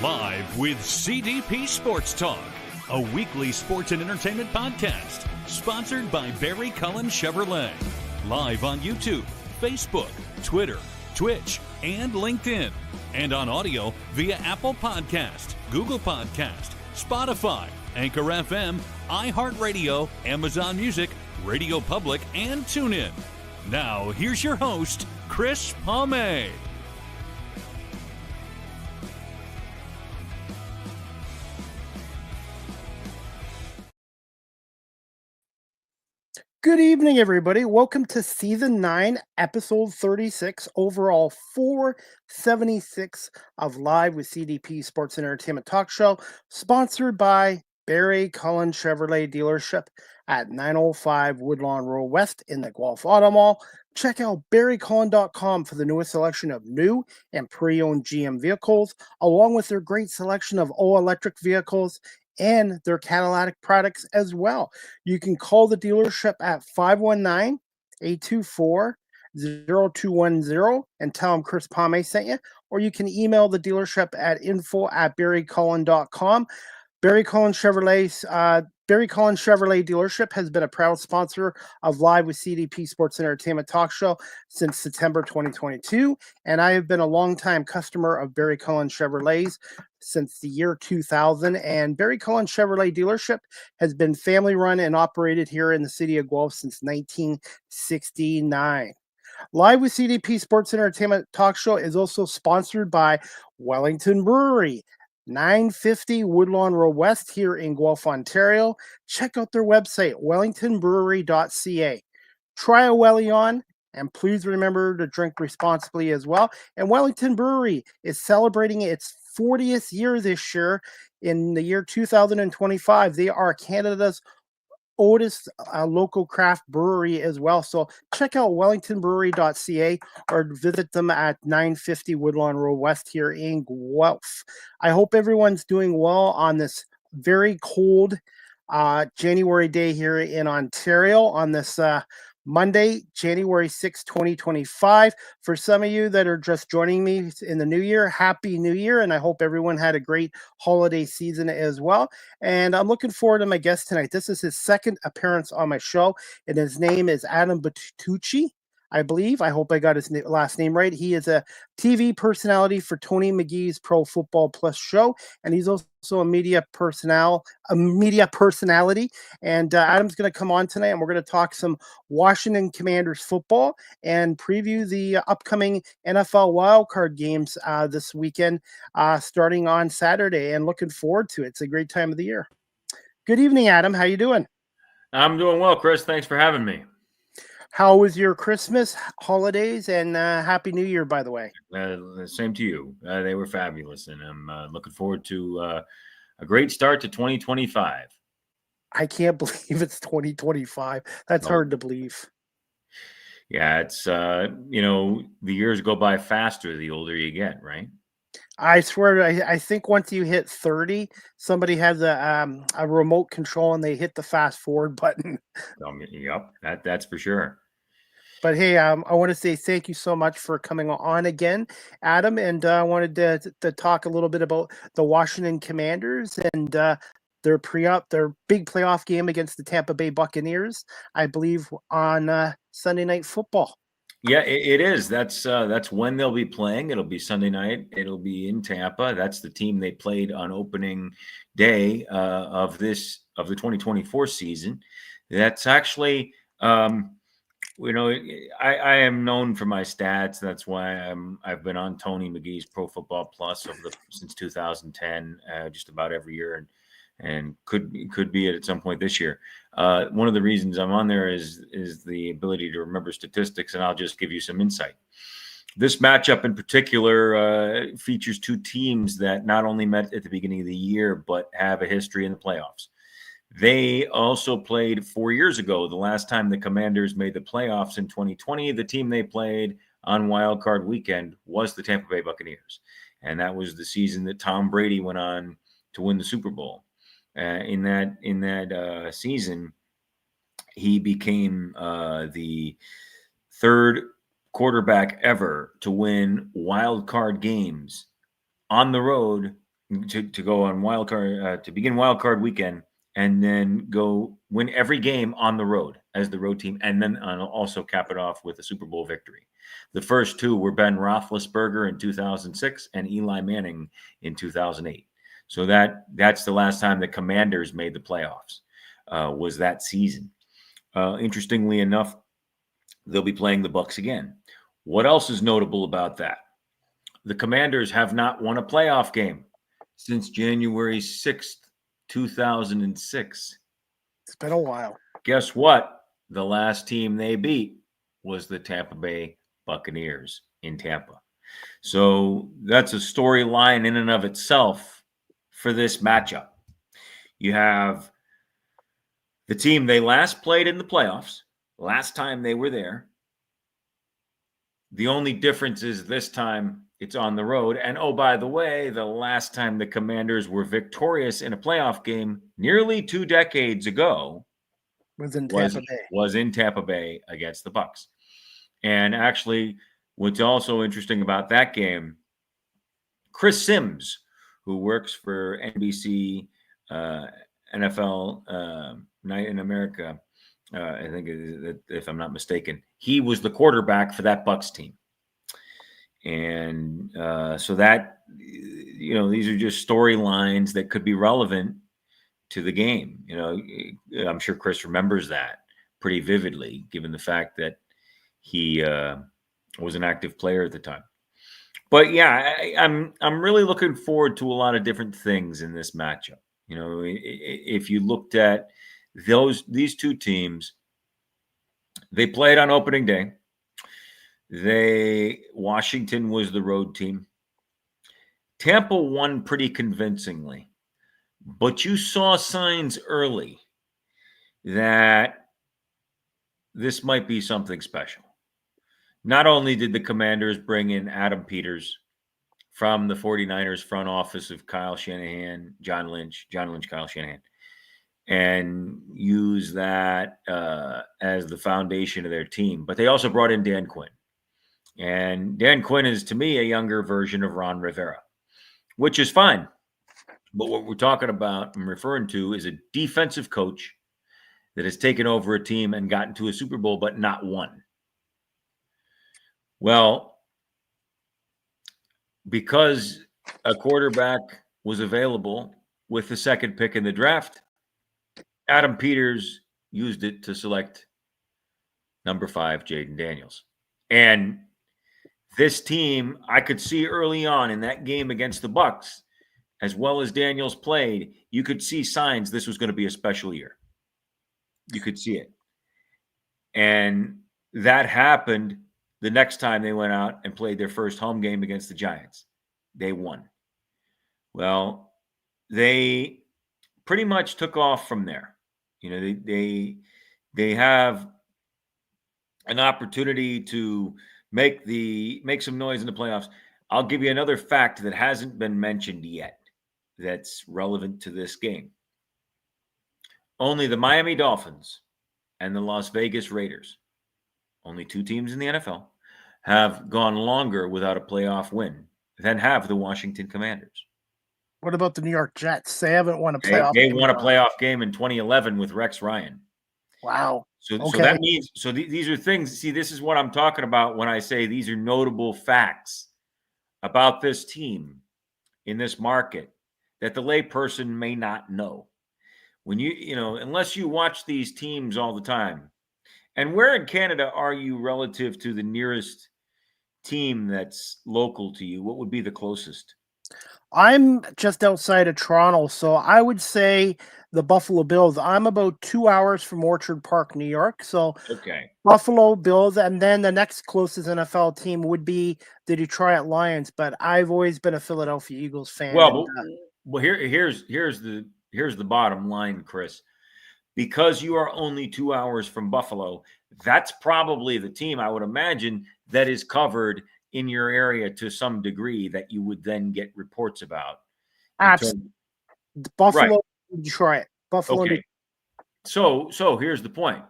Live with CDP Sports Talk, a weekly sports and entertainment podcast sponsored by Barry Cullen Chevrolet. Live on YouTube, Facebook, Twitter, Twitch, and LinkedIn. And on audio via Apple Podcast, Google Podcast, Spotify, Anchor FM, iHeartRadio, Amazon Music, Radio Public, and TuneIn. Now, here's your host, Chris Palme. Good evening, everybody. Welcome to Season 9, Episode 36, overall 476 of Live with CDP Sports and Entertainment Talk Show, sponsored by Barry Cullen Chevrolet Dealership at 905 Woodlawn Road West in the Guelph Auto Mall. Check out barrycullen.com for the newest selection of new and pre-owned GM vehicles, along with their great selection of all-electric vehicles and their Cadillac products as well. You can call the dealership at 519-824-0210 and tell them Chris Palme sent you, or you can email the dealership at info@barrycullen.com. Barry Cullen Chevrolet Dealership has been a proud sponsor of Live with CDP Sports and Entertainment Talk Show since September 2022, and I have been a longtime customer of Barry Cullen Chevrolets since the year 2000. And Barry Cullen Chevrolet Dealership has been family-run and operated here in the city of Guelph since 1969. Live with CDP Sports and Entertainment Talk Show is also sponsored by Wellington Brewery, 950 Woodlawn Road West here in Guelph, Ontario. Check out their website, wellingtonbrewery.ca. Try a Welly on, and please remember to drink responsibly as well. And Wellington Brewery is celebrating its 40th year this year in the year 2025. They are Canada's oldest local craft brewery as well. So check out wellingtonbrewery.ca or visit them at 950 Woodlawn Road West here in Guelph. I hope everyone's doing well on this very cold January day here in Ontario on this Monday, January 6, 2025. For some of you that are just joining me in the new year, Happy New Year, and I hope everyone had a great holiday season as well. And I'm looking forward to my guest tonight. This is his second appearance on my show, and his name is Adam Battocchi, I believe. I hope I got his last name right. He is a TV personality for Tony McGee's Pro Football Plus show, and he's also a media personality. And Adam's going to come on tonight, and we're going to talk some Washington Commanders football and preview the upcoming NFL wildcard games this weekend, starting on Saturday. And looking forward to it. It's a great time of the year. Good evening, Adam. How you doing? I'm doing well, Chris. Thanks for having me. How was your Christmas, holidays, and Happy New Year, by the way? Same to you. They were fabulous, and I'm looking forward to a great start to 2025. I can't believe it's 2025. That's hard to believe. Yeah, it's, the years go by faster the older you get, right? I swear, I think once you hit 30, somebody has a remote control and they hit the fast forward button. Yep, that's for sure. But hey, I want to say thank you so much for coming on again, Adam. And I wanted to talk a little bit about the Washington Commanders and their big playoff game against the Tampa Bay Buccaneers, I believe, on Sunday Night Football. Yeah, it is. That's when they'll be playing. It'll be Sunday night. It'll be in Tampa. That's the team they played on opening day of the 2024 season. That's actually, I am known for my stats. That's why I've been on Tony McGee's Pro Football Plus since 2010, just about every year, and could be at some point this year. One of the reasons I'm on there is the ability to remember statistics, and I'll just give you some insight. This matchup in particular features two teams that not only met at the beginning of the year, but have a history in the playoffs. They also played 4 years ago. The last time the Commanders made the playoffs in 2020, the team they played on Wild Card Weekend was the Tampa Bay Buccaneers. And that was the season that Tom Brady went on to win the Super Bowl. In that season, he became the third quarterback ever to win wild card games on the road to go on wild card to begin wild card weekend, and then go win every game on the road as the road team, and then also cap it off with a Super Bowl victory. The first two were Ben Roethlisberger in 2006 and Eli Manning in 2008. So that's the last time the Commanders made the playoffs, was that season. Interestingly enough, they'll be playing the Bucs again. What else is notable about that? The Commanders have not won a playoff game since January 6th, 2006. It's been a while. Guess what? The last team they beat was the Tampa Bay Buccaneers in Tampa. So that's a storyline in and of itself for this matchup. You have the team they last played in the playoffs, last time they were there. The only difference is this time it's on the road. And oh, by the way, the last time the Commanders were victorious in a playoff game nearly 2 decades ago was in Tampa Bay against the Bucs. And actually, what's also interesting about that game, Chris Sims, who works for NBC NFL Night in America, I think, if I'm not mistaken, he was the quarterback for that Bucs team. And so that, these are just storylines that could be relevant to the game. I'm sure Chris remembers that pretty vividly, given the fact that he was an active player at the time. But yeah, I'm really looking forward to a lot of different things in this matchup. If you looked at these two teams, they played on opening day. Washington was the road team. Tampa won pretty convincingly, but you saw signs early that this might be something special. Not only did the Commanders bring in Adam Peters from the 49ers front office of Kyle Shanahan, John Lynch, Kyle Shanahan, and use that as the foundation of their team, but they also brought in Dan Quinn. And Dan Quinn is, to me, a younger version of Ron Rivera, which is fine. But what we're talking about and referring to is a defensive coach that has taken over a team and gotten to a Super Bowl, but not won. Well, because a quarterback was available with the second pick in the draft, Adam Peters used it to select number 5, Jaden Daniels. And this team, I could see early on in that game against the Bucs, as well as Daniels played, you could see signs this was going to be a special year. You could see it. And that happened the next time they went out and played their first home game against the Giants. They won. Well, they pretty much took off from there. They have an opportunity to make some noise in the playoffs. I'll give you another fact that hasn't been mentioned yet that's relevant to this game. Only the Miami Dolphins and the Las Vegas Raiders, only 2 teams in the NFL, have gone longer without a playoff win than have the Washington Commanders. What about the New York Jets? They haven't won a playoff game. They won a playoff game in 2011 with Rex Ryan. Wow. So that means, these are things, see, this is what I'm talking about when I say these are notable facts about this team in this market that the layperson may not know. When unless you watch these teams all the time. And where in Canada are you relative to the nearest team that's local to you? What would be the closest? I'm just outside of Toronto, so I would say the Buffalo Bills. I'm about 2 hours from Orchard Park, New York. So okay, Buffalo Bills, and then the next closest NFL team would be the Detroit Lions. But I've always been a Philadelphia Eagles fan. Well, here's the bottom line, Chris. Because you are only 2 hours from Buffalo, that's probably the team, I would imagine, that is covered in your area to some degree that you would then get reports about. Absolutely. Buffalo, right. Detroit. Buffalo. Okay. So here's the point.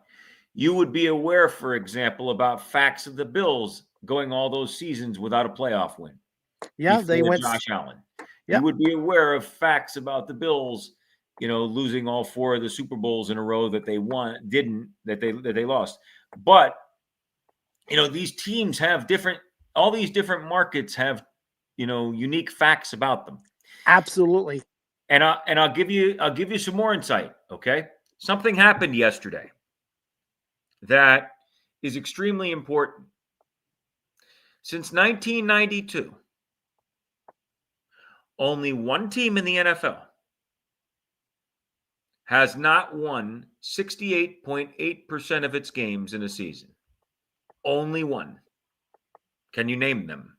You would be aware, for example, about facts of the Bills going all those seasons without a playoff win. Yeah, they went Josh Allen. You would be aware of facts about the Bills, losing all 4 of the Super Bowls in a row that they they lost. But, these teams have all these different markets have, unique facts about them. Absolutely. And I'll give you some more insight. Okay. Something happened yesterday that is extremely important. Since 1992, only one team in the NFL has not won 68.8% of its games in a season. Only one. Can you name them?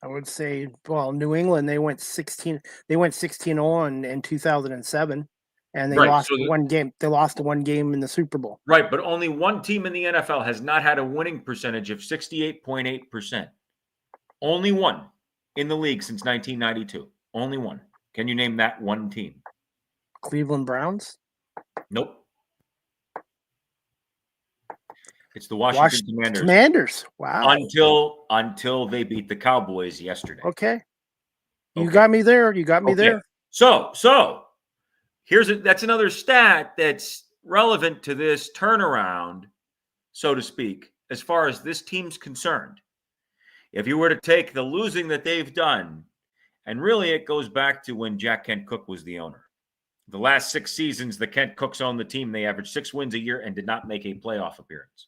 I would say, well, New England, they went 16-0 in 2007, and they lost one game. They lost one game in the Super Bowl. Right, but only one team in the NFL has not had a winning percentage of 68.8%. Only one in the league since 1992. Only one. Can you name that one team? Cleveland Browns? Nope. It's the Washington Commanders. Commanders. Wow. Until they beat the Cowboys yesterday. Okay. You got me there. You got me there. So that's another stat that's relevant to this turnaround, so to speak, as far as this team's concerned. If you were to take the losing that they've done, and really it goes back to when Jack Kent Cooke was the owner. The last 6 seasons, the Kent Cookes owned the team. They averaged 6 wins a year and did not make a playoff appearance.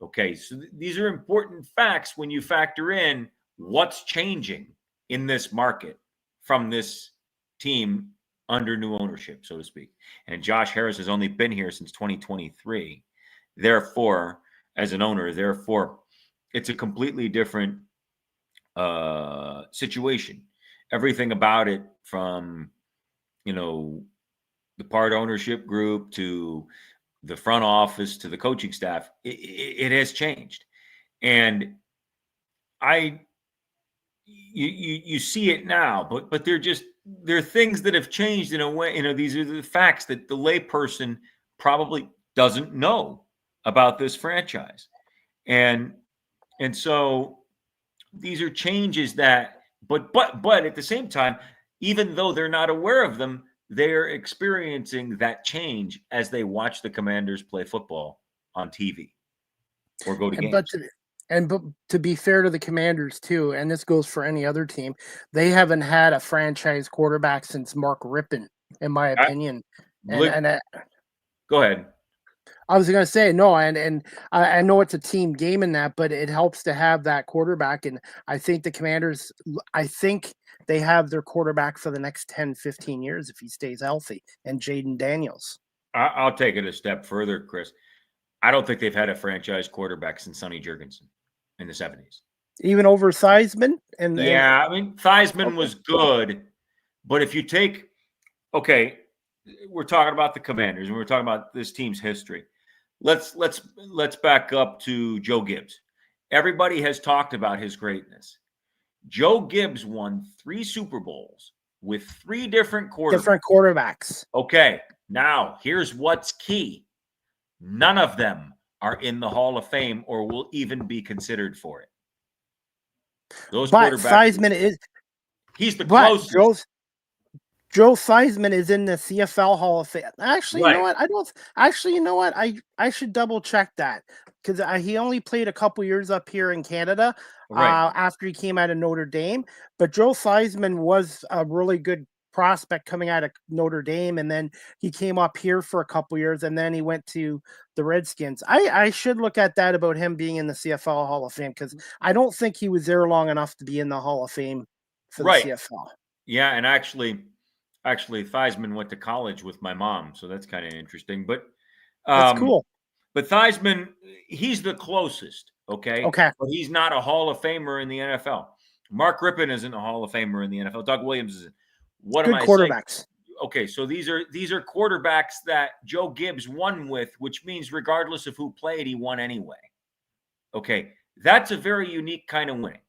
Okay, so these are important facts when you factor in what's changing in this market from this team under new ownership, so to speak. And Josh Harris has only been here since 2023. Therefore, as an owner, it's a completely different situation. Everything about it, from the part ownership group to the front office to the coaching staff, it has changed. And you see it now, but they're things that have changed in a way. These are the facts that the layperson probably doesn't know about this franchise. And so these are changes that, but at the same time, even though they're not aware of them, they're experiencing that change as they watch the Commanders play football on TV or go to games. But to be fair to the Commanders too, and this goes for any other team, they haven't had a franchise quarterback since Mark Rippon, in my opinion. Go ahead. I was going to say no, and I know it's a team game in that, but it helps to have that quarterback. And I think the Commanders, they have their quarterback for the next 10, 15 years if he stays healthy, and Jaden Daniels. I'll take it a step further, Chris. I don't think they've had a franchise quarterback since Sonny Jurgensen in the 70s. Even over Theismann? Theismann was good, but if you take, we're talking about the Commanders and we're talking about this team's history. Let's back up to Joe Gibbs. Everybody has talked about his greatness. Joe Gibbs won 3 Super Bowls with 3 different quarterbacks. Okay, now here's what's key. None of them are in the Hall of Fame or will even be considered for it. But Theismann he's the closest. Joe Theismann is in the CFL Hall of Fame. Actually, right. You know what? I should double check that, because he only played a couple years up here in Canada after he came out of Notre Dame. But Joe Theismann was a really good prospect coming out of Notre Dame, and then he came up here for a couple years, and then he went to the Redskins. I should look at that about him being in the CFL Hall of Fame, because I don't think he was there long enough to be in the Hall of Fame for the CFL. Yeah, and actually Theismann went to college with my mom, so that's kind of interesting. But that's cool. But Theismann, he's the closest. Okay. But he's not a Hall of Famer in the NFL. Mark Rippon isn't a Hall of Famer in the NFL. Doug Williams isn't. What am I quarterbacks saying? Okay, so these are quarterbacks that Joe Gibbs won with, which means regardless of who played, he won anyway. Okay, that's a very unique kind of winning.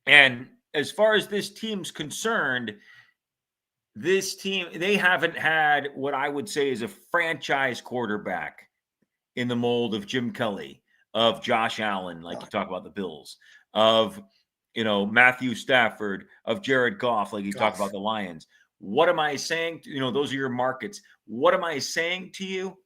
And as far as this team's concerned, this team, they haven't had what I would say is a franchise quarterback in the mold of Jim Kelly, of Josh Allen, like you talk about the Bills, of Matthew Stafford, of Jared Goff, like you talk about the Lions. What am I saying? Those are your markets. What am I saying to you?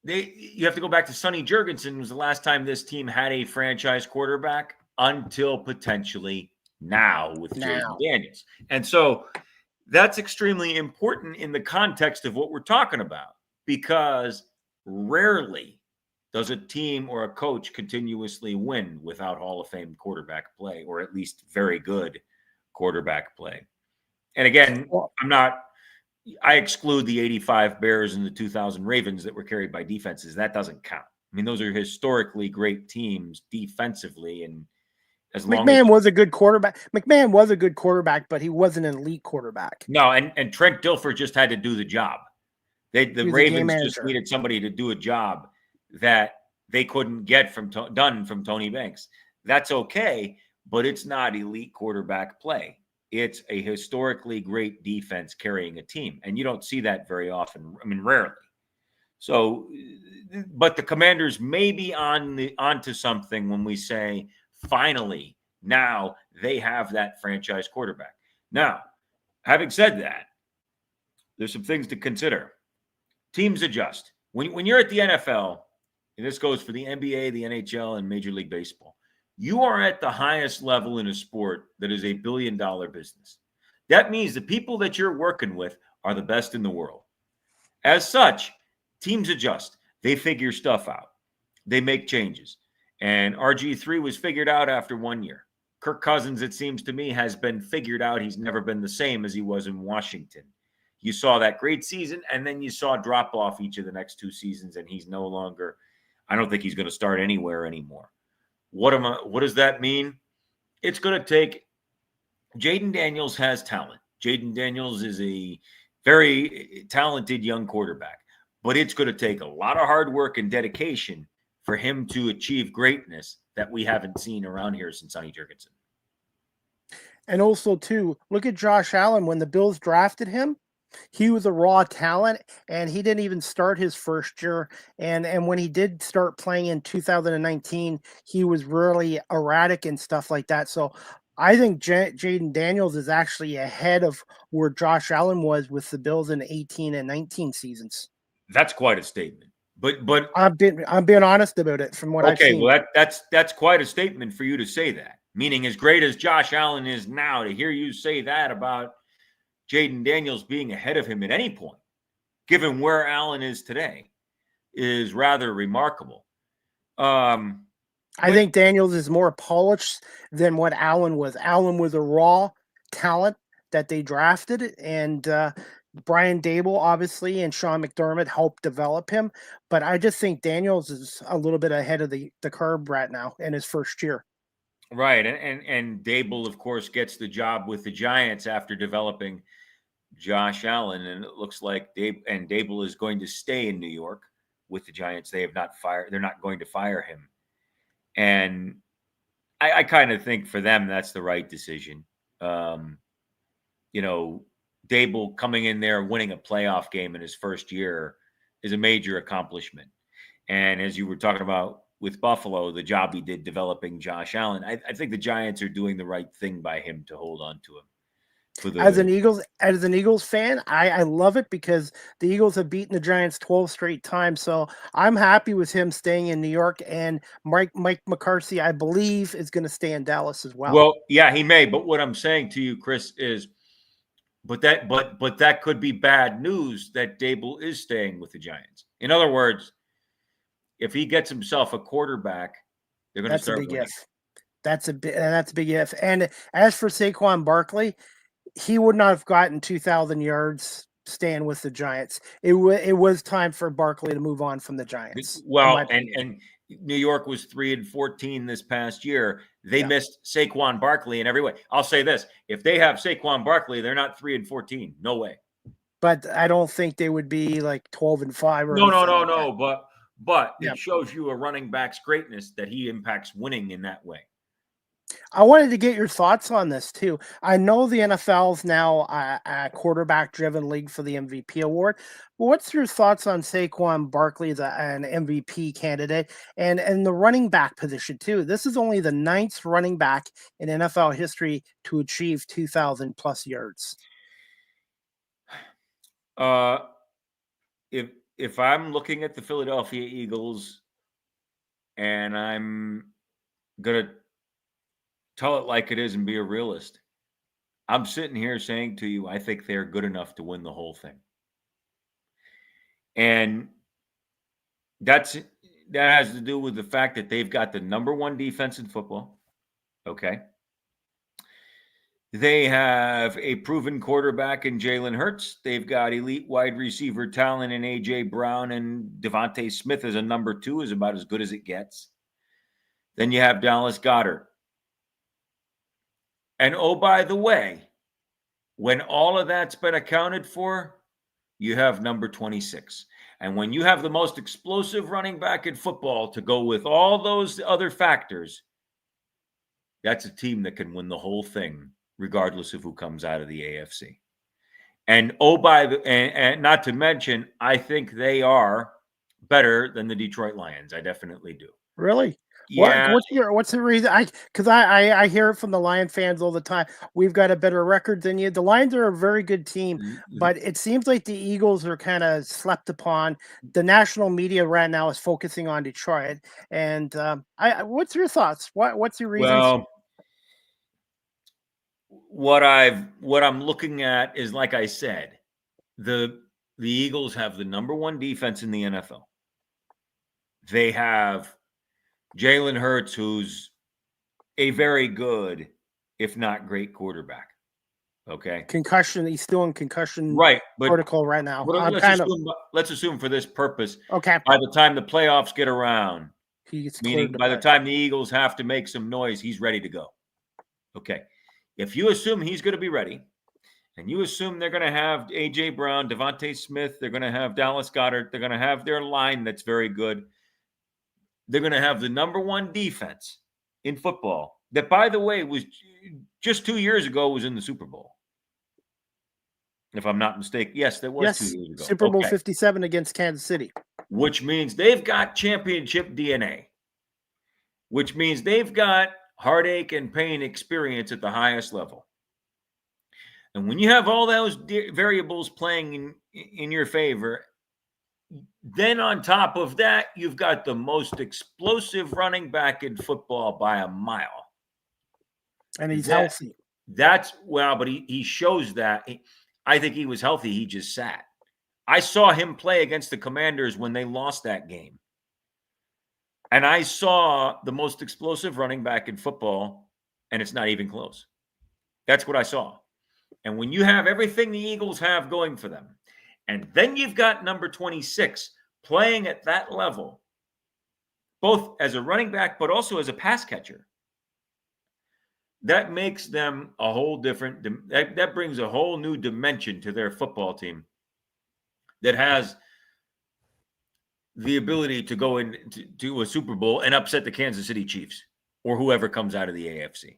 You have to go back to Sonny Jurgensen was the last time this team had a franchise quarterback until potentially now with Jaden Daniels. And so that's extremely important in the context of what we're talking about, because rarely does a team or a coach continuously win without Hall of Fame quarterback play, or at least very good quarterback play. And again, I exclude the 85 Bears and the 2000 Ravens that were carried by defenses. That doesn't count. I mean, those are historically great teams defensively. And McMahon was a good quarterback. McMahon was a good quarterback, but he wasn't an elite quarterback. No, and Trent Dilfer just had to do the job. The Ravens just needed somebody to do a job that they couldn't get done from Tony Banks. That's okay, but it's not elite quarterback play. It's a historically great defense carrying a team, and you don't see that very often. I mean, rarely. So, but the Commanders may be onto something when we say finally now they have that franchise quarterback. Now, having said that, there's some things to consider. Teams adjust. When you're at the NFL, and this goes for the NBA, the NHL, and Major League Baseball, you are at the highest level in a sport that is a billion-dollar business. That means the people that you're working with are the best in the world. As such, teams adjust. They figure stuff out. They make changes. And RG3 was figured out after 1 year. Kirk Cousins, it seems to me, has been figured out. He's never been the same as he was in Washington. You saw that great season, and then you saw drop off each of the next 2 seasons, and he's no longer – I don't think he's going to start anywhere anymore. What does that mean? It's going to take – Jaden Daniels has talent. Jaden Daniels is a very talented young quarterback, but it's going to take a lot of hard work and dedication for him to achieve greatness that we haven't seen around here since Sonny Jurgensen. And also, too, look at Josh Allen. When the Bills drafted him, he was a raw talent, and he didn't even start his first year. And when he did start playing in 2019, he was really erratic and stuff like that. So I think Jaden Daniels is actually ahead of where Josh Allen was with the Bills in 18 and 19 seasons. That's quite a statement. But I'm being honest about it from what I've seen. Okay, well that's quite a statement for you to say that. Meaning, as great as Josh Allen is now, to hear you say that about Jaden Daniels being ahead of him at any point, given where Allen is today, is rather remarkable. I think Daniels is more polished than what Allen was. Allen was a raw talent that they drafted, and Brian Dable, obviously, and Sean McDermott helped develop him. But I just think Daniels is a little bit ahead of the curve right now in his first year. Right, and Dable, of course, gets the job with the Giants after developing Josh Allen, and it looks like Dable is going to stay in New York with the Giants. They're not going to fire him, and I kind of think for them that's the right decision. Dable coming in there, winning a playoff game in his first year is a major accomplishment, and as you were talking about with Buffalo, the job he did developing Josh Allen, I think the Giants are doing the right thing by him to hold on to him. As an Eagles fan, I love it because the Eagles have beaten the Giants 12 straight times. So I'm happy with him staying in New York, and Mike McCarthy, I believe, is going to stay in Dallas as well. Well, yeah, he may. But what I'm saying to you, Chris, is but that could be bad news that Dable is staying with the Giants. In other words, if he gets himself a quarterback, they're going to start winning. That's a big if. And as for Saquon Barkley, he would not have gotten 2,000 yards staying with the Giants. It was time for Barkley to move on from the Giants. Well, and New York was 3-14 this past year. They missed Saquon Barkley in every way. I'll say this: if they have Saquon Barkley, they're not 3-14. No way. But I don't think they would be like 12-5 or no. But it shows you a running back's greatness that he impacts winning in that way. I wanted to get your thoughts on this too. I know the NFL is now a quarterback-driven league for the MVP award. But what's your thoughts on Saquon Barkley, an MVP candidate, and the running back position too? This is only the 9th running back in NFL history to achieve 2,000 plus yards. If I'm looking at the Philadelphia Eagles and I'm gonna tell it like it is and be a realist, I'm sitting here saying to you, I think they're good enough to win the whole thing. And that has to do with the fact that they've got the number 1 defense in football. Okay. They have a proven quarterback in Jalen Hurts. They've got elite wide receiver talent in A.J. Brown, and Devontae Smith as a number 2 is about as good as it gets. Then you have Dallas Goedert. And oh, by the way, when all of that's been accounted for, you have number 26. And when you have the most explosive running back in football to go with all those other factors, that's a team that can win the whole thing, regardless of who comes out of the AFC. And and not to mention, I think they are better than the Detroit Lions. I definitely do. Really? Yeah. What's the reason? Because I hear it from the Lion fans all the time. We've got a better record than you. The Lions are a very good team, but it seems like the Eagles are kind of slept upon. The national media right now is focusing on Detroit. And what's your thoughts? What's your reasons? Well, what I'm looking at is, like I said, the Eagles have the number 1 defense in the NFL. They have Jalen Hurts, who's a very good, if not great, quarterback. Okay. Concussion. He's still in concussion protocol right now. Let's assume for this purpose. Okay. By the time the playoffs get around, meaning by the time the Eagles have to make some noise, he's ready to go. Okay. If you assume he's going to be ready, and you assume they're going to have A.J. Brown, Devontae Smith, they're going to have Dallas Goedert, they're going to have their line that's very good. They're going to have the number 1 defense in football that, by the way, was just 2 years ago was in the Super Bowl. If I'm not mistaken. Yes, that was 2 years ago. Super Bowl 57 against Kansas City. Which means they've got championship DNA. Which means they've got heartache and pain experience at the highest level. And when you have all those variables playing in your favor, then on top of that, you've got the most explosive running back in football by a mile. And he's healthy. But he shows that. I think he was healthy. He just sat. I saw him play against the Commanders when they lost that game. And I saw the most explosive running back in football, and it's not even close. That's what I saw. And when you have everything the Eagles have going for them, and then you've got number 26 playing at that level, both as a running back but also as a pass catcher, that makes them a whole different – that brings a whole new dimension to their football team that has – the ability to go into a Super Bowl and upset the Kansas City Chiefs or whoever comes out of the AFC.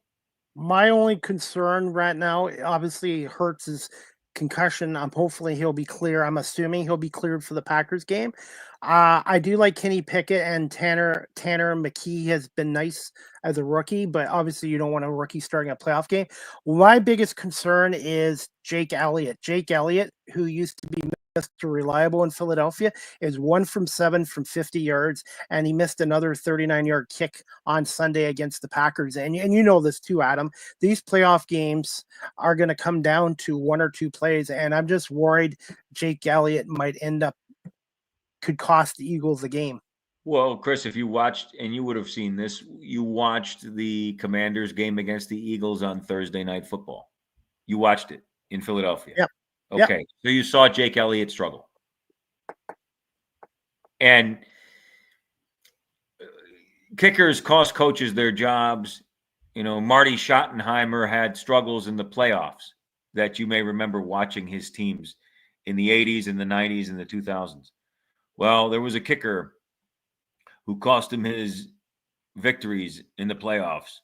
My only concern right now, obviously, Hurts' concussion. Hopefully he'll be clear. I'm assuming he'll be cleared for the Packers game. I do like Kenny Pickett, and Tanner McGee has been nice as a rookie, but obviously you don't want a rookie starting a playoff game. My biggest concern is Jake Elliott. Jake Elliott, who used to be Mr. Reliable in Philadelphia, is 1 from 7 from 50 yards, and he missed another 39-yard kick on Sunday against the Packers. And you know this too, Adam. These playoff games are going to come down to 1 or 2 plays, and I'm just worried Jake Elliott could cost the Eagles the game. Well, Chris, if you watched, and you would have seen this, you watched the Commanders game against the Eagles on Thursday Night Football. You watched it in Philadelphia. Yep. Okay, yep. So you saw Jake Elliott struggle. And kickers cost coaches their jobs. You know, Marty Schottenheimer had struggles in the playoffs that you may remember watching his teams in the 80s and the 90s and the 2000s. Well, there was a kicker who cost him his victories in the playoffs,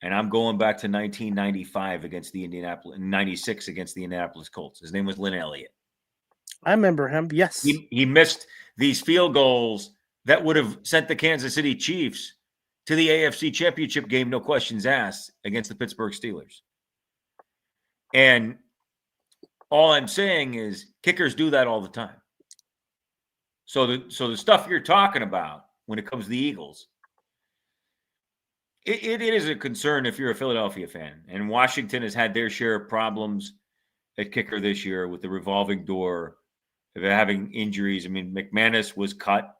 And I'm going back to 1995 against the 96 against the Indianapolis Colts. His name was Lynn Elliott. I remember him. Yes. He missed these field goals that would have sent the Kansas City Chiefs to the AFC Championship game, no questions asked, against the Pittsburgh Steelers. And all I'm saying is kickers do that all the time. So the stuff you're talking about when it comes to the Eagles, it is a concern if you're a Philadelphia fan. And Washington has had their share of problems at kicker this year with the revolving door, of having injuries. I mean, McManus was cut.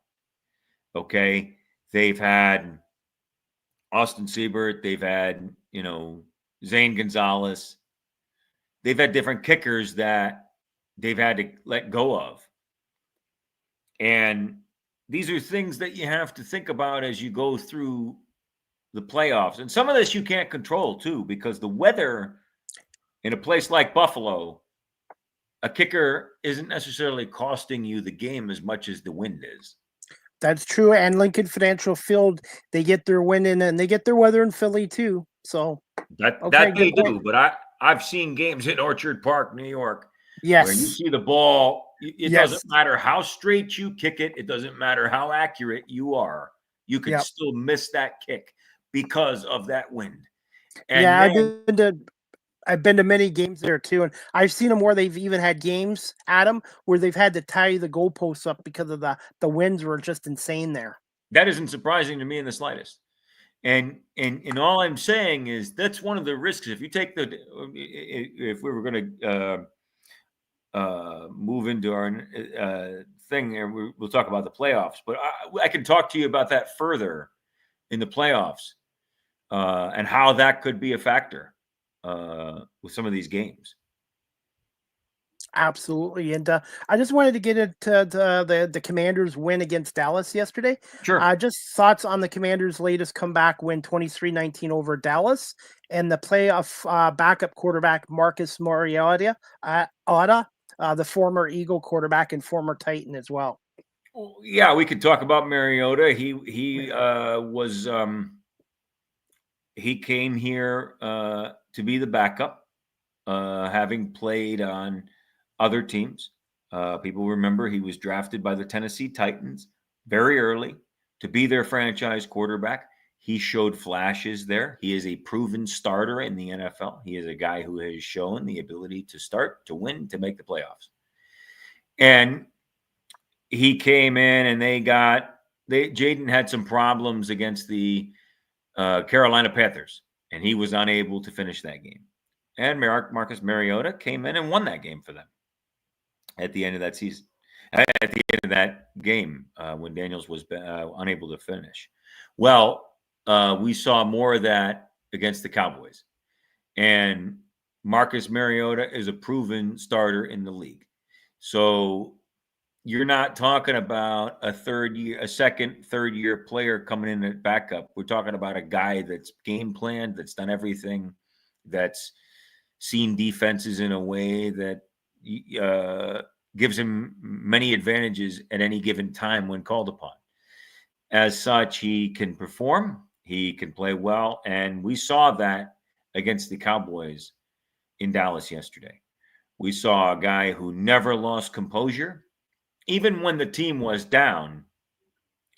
Okay. They've had Austin Siebert. They've had, Zane Gonzalez. They've had different kickers that they've had to let go of. And these are things that you have to think about as you go through the playoffs. And some of this you can't control too, because the weather in a place like Buffalo, a kicker isn't necessarily costing you the game as much as the wind is. That's true. And Lincoln Financial Field, they get their wind in and they get their weather in Philly too. So that they do. But I've seen games in Orchard Park, New York, yes, where you see the ball. It doesn't matter how straight you kick it. It doesn't matter how accurate you are. You can still miss that kick because of that wind. And I've been to many games there too, and I've seen them where they've even had games, Adam, where they've had to tie the goalposts up because of the winds were just insane there. That isn't surprising to me in the slightest. And all I'm saying is that's one of the risks. If you take if we were going to move into our thing, and we'll talk about the playoffs, but I can talk to you about that further in the playoffs and how that could be a factor with some of these games. Absolutely. And I just wanted to get into the Commanders' win against Dallas yesterday. Sure. Just thoughts on the Commanders' latest comeback win, 23-19 over Dallas, and the playoff backup quarterback Marcus Mariota, the former Eagle quarterback and former Titan as well. Yeah, we could talk about Mariota. He came here to be the backup, having played on other teams. People remember he was drafted by the Tennessee Titans very early to be their franchise quarterback. He showed flashes there. He is a proven starter in the NFL. He is a guy who has shown the ability to start, to win, to make the playoffs. And he came in and Jaden had some problems against the Carolina Panthers, and he was unable to finish that game. And Marcus Mariota came in and won that game for them at the end of that season, at the end of that game when Daniels was unable to finish. Well, we saw more of that against the Cowboys. And Marcus Mariota is a proven starter in the league. So you're not talking about a second, third year player coming in at backup. We're talking about a guy that's game planned, that's done everything, that's seen defenses in a way that gives him many advantages at any given time when called upon. As such, he can perform, he can play well, and we saw that against the Cowboys in Dallas yesterday. We saw a guy who never lost composure, even when the team was down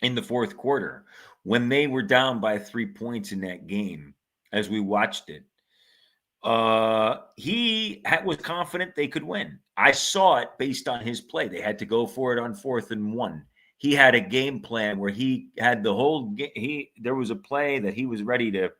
in the fourth quarter, when they were down by 3 points in that game, as we watched it. He was confident they could win. I saw it based on his play. They had to go for it on 4th and 1. He had a game plan where he had the whole game. There was a play that he was ready to.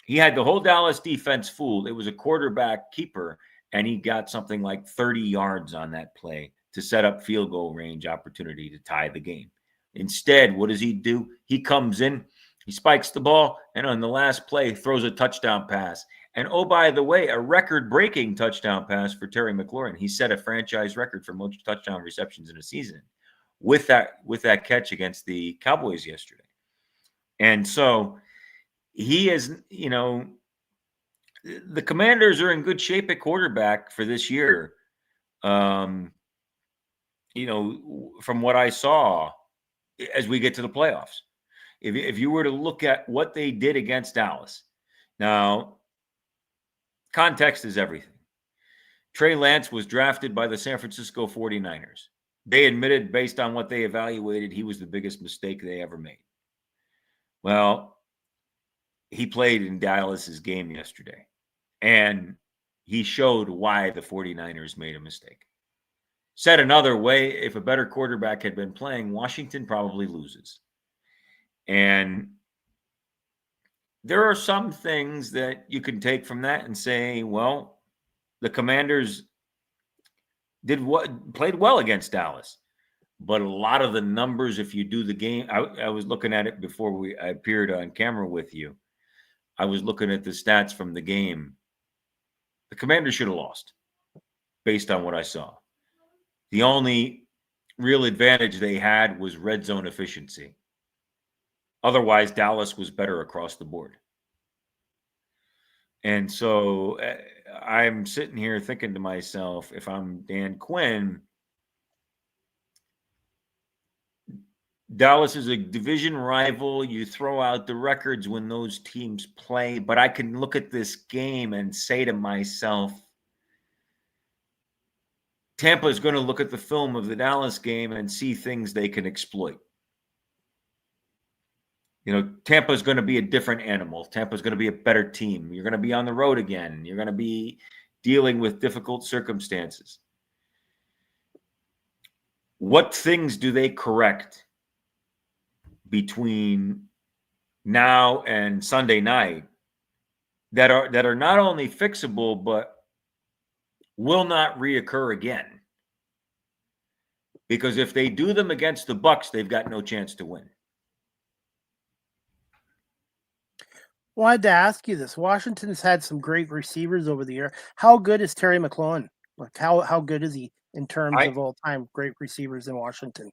He had the whole Dallas defense fooled. It was a quarterback keeper, and he got something like 30 yards on that play to set up field goal range opportunity to tie the game. Instead, what does he do? He comes in, he spikes the ball, and on the last play, throws a touchdown pass. And oh, by the way, a record-breaking touchdown pass for Terry McLaurin. He set a franchise record for most touchdown receptions in a season with that catch against the Cowboys yesterday. And so he is, the Commanders are in good shape at quarterback for this year. From what I saw as we get to the playoffs. If you were to look at what they did against Dallas, Now, context is everything. Trey Lance was drafted by the San Francisco 49ers. They admitted, based on what they evaluated, he was the biggest mistake they ever made. Well, he played in Dallas's game yesterday, and he showed why the 49ers made a mistake. Said another way, if a better quarterback had been playing, Washington probably loses. And there are some things that you can take from that and say, well, the Commanders played well against Dallas. But a lot of the numbers, if you do the game, I was looking at it before I appeared on camera with you. I was looking at the stats from the game. The Commanders should have lost based on what I saw. The only real advantage they had was red zone efficiency. Otherwise, Dallas was better across the board. And so I'm sitting here thinking to myself, if I'm Dan Quinn, Dallas is a division rival. You throw out the records when those teams play, but I can look at this game and say to myself, Tampa is going to look at the film of the Dallas game and see things they can exploit. You know, Tampa is going to be a different animal. Tampa is going to be a better team. You're going to be on the road again. You're going to be dealing with difficult circumstances. What things do they correct between now and Sunday night that are not only fixable but will not reoccur again? Because if they do them against the Bucs, they've got no chance to win. Well, I had to ask you this. Washington's had some great receivers over the year. How good is Terry McLaurin? Like how good is he in terms of all-time great receivers in Washington?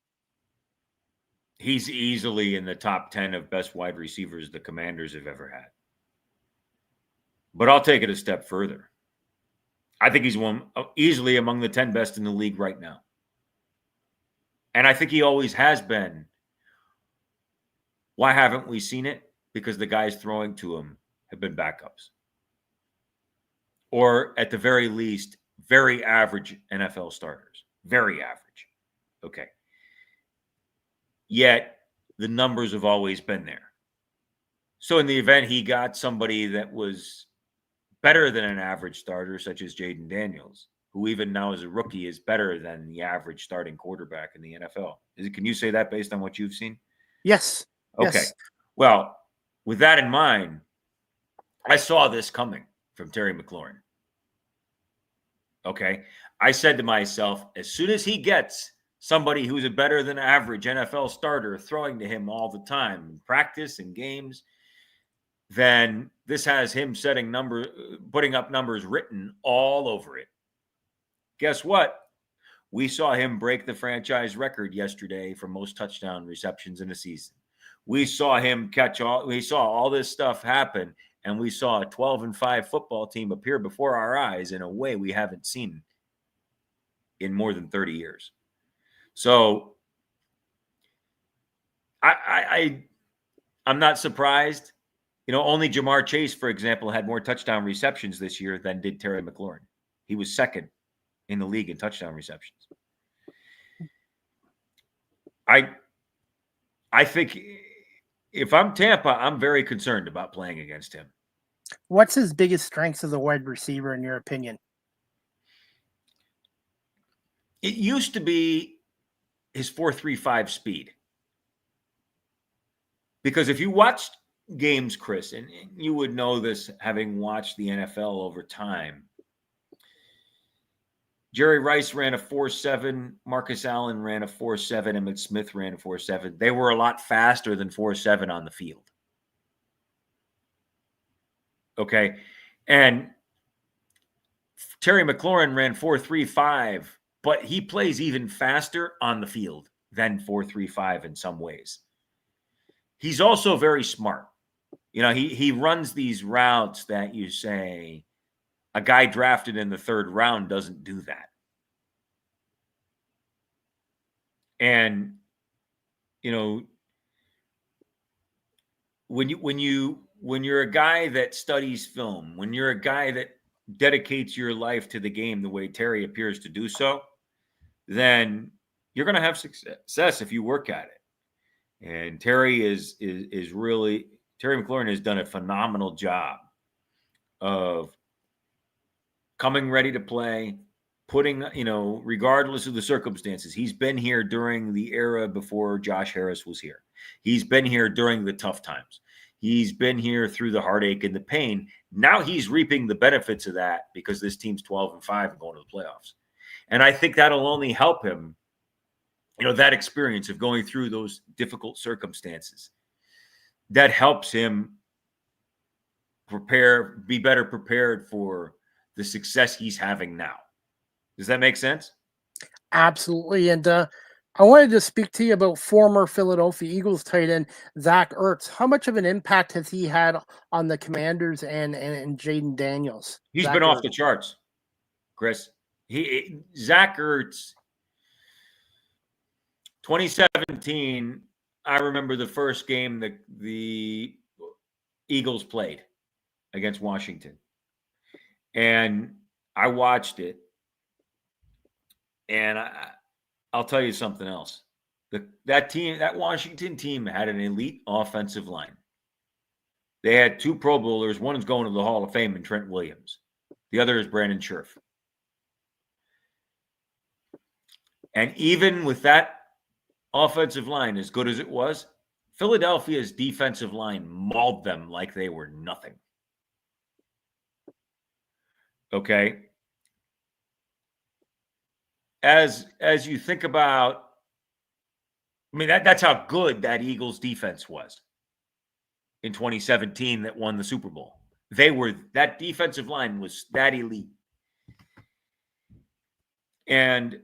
He's easily in the top 10 of best wide receivers the Commanders have ever had. But I'll take it a step further. I think he's easily among the 10 best in the league right now. And I think he always has been. Why haven't we seen it? Because the guys throwing to him have been backups. Or at the very least, very average NFL starters. Very average. Okay. Yet the numbers have always been there. So in the event he got somebody that was better than an average starter, such as Jaden Daniels, who even now as a rookie is better than the average starting quarterback in the NFL. Can you say that based on what you've seen? Yes. Okay. Yes. Well, with that in mind, I saw this coming from Terry McLaurin. Okay. I said to myself, as soon as he gets somebody who's a better than average NFL starter throwing to him all the time in practice and games, then this has him putting up numbers written all over it. Guess what? We saw him break the franchise record yesterday for most touchdown receptions in a season. We saw him we saw all this stuff happen, and we saw a 12-5 football team appear before our eyes in a way we haven't seen in more than 30 years. So I'm not surprised. You know, only Jamar Chase, for example, had more touchdown receptions this year than did Terry McLaurin. He was second in the league in touchdown receptions. I think if I'm Tampa, I'm very concerned about playing against him. What's his biggest strengths as a wide receiver, in your opinion? It used to be his 4.35 speed. Because if you watched games, Chris, and you would know this having watched the NFL over time, Jerry Rice ran a 4.7, Marcus Allen ran a 4.7, Emmitt Smith ran a 4.7. They were a lot faster than 4.7 on the field. Okay. And Terry McLaurin ran 4.35, but he plays even faster on the field than 4.35 in some ways. He's also very smart. You know, he runs these routes that you say a guy drafted in the third round doesn't do that. And, you know, when you when you're a guy that studies film, when you're a guy that dedicates your life to the game the way Terry appears to do so, then you're going to have success if you work at it. And Terry is really, Terry McLaurin has done a phenomenal job of coming ready to play, putting, regardless of the circumstances. He's been here during the era before Josh Harris was here. He's been here during the tough times. He's been here through the heartache and the pain. Now he's reaping the benefits of that because this team's 12-5 and going to the playoffs. And I think that'll only help him, that experience of going through those difficult circumstances. That helps him be better prepared for the success he's having now. Does that make sense? Absolutely. And I wanted to speak to you about former Philadelphia Eagles tight end Zach Ertz. How much of an impact has he had on the Commanders and Jaden Daniels? He's been off the charts, Chris. Zach Ertz, 2017, I remember the first game that the Eagles played against Washington. And I watched it. And I'll tell you something else. That Washington team had an elite offensive line. They had 2 Pro Bowlers. One is going to the Hall of Fame in Trent Williams. The other is Brandon Scherf. And even with that offensive line, as good as it was, Philadelphia's defensive line mauled them like they were nothing. Okay. As you think about, that's how good that Eagles defense was in 2017 that won the Super Bowl. That defensive line was that elite. And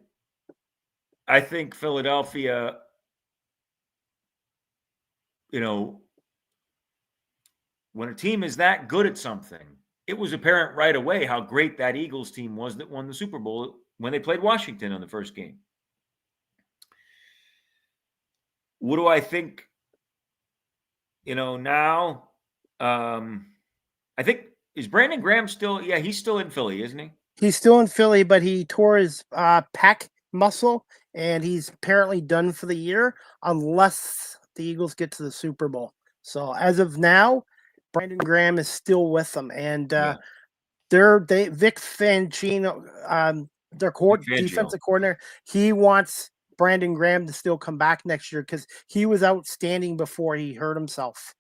I think Philadelphia, when a team is that good at something, it was apparent right away how great that Eagles team was that won the Super Bowl when they played Washington on the first game. What do I think? Now, I think, is Brandon Graham still? Yeah, he's still in Philly, isn't he? He's still in Philly, but he tore his pec muscle, and he's apparently done for the year unless the Eagles get to the Super Bowl. So as of now, Brandon Graham is still with them, and Vic Fangio, their defensive coordinator, he wants Brandon Graham to still come back next year because he was outstanding before he hurt himself.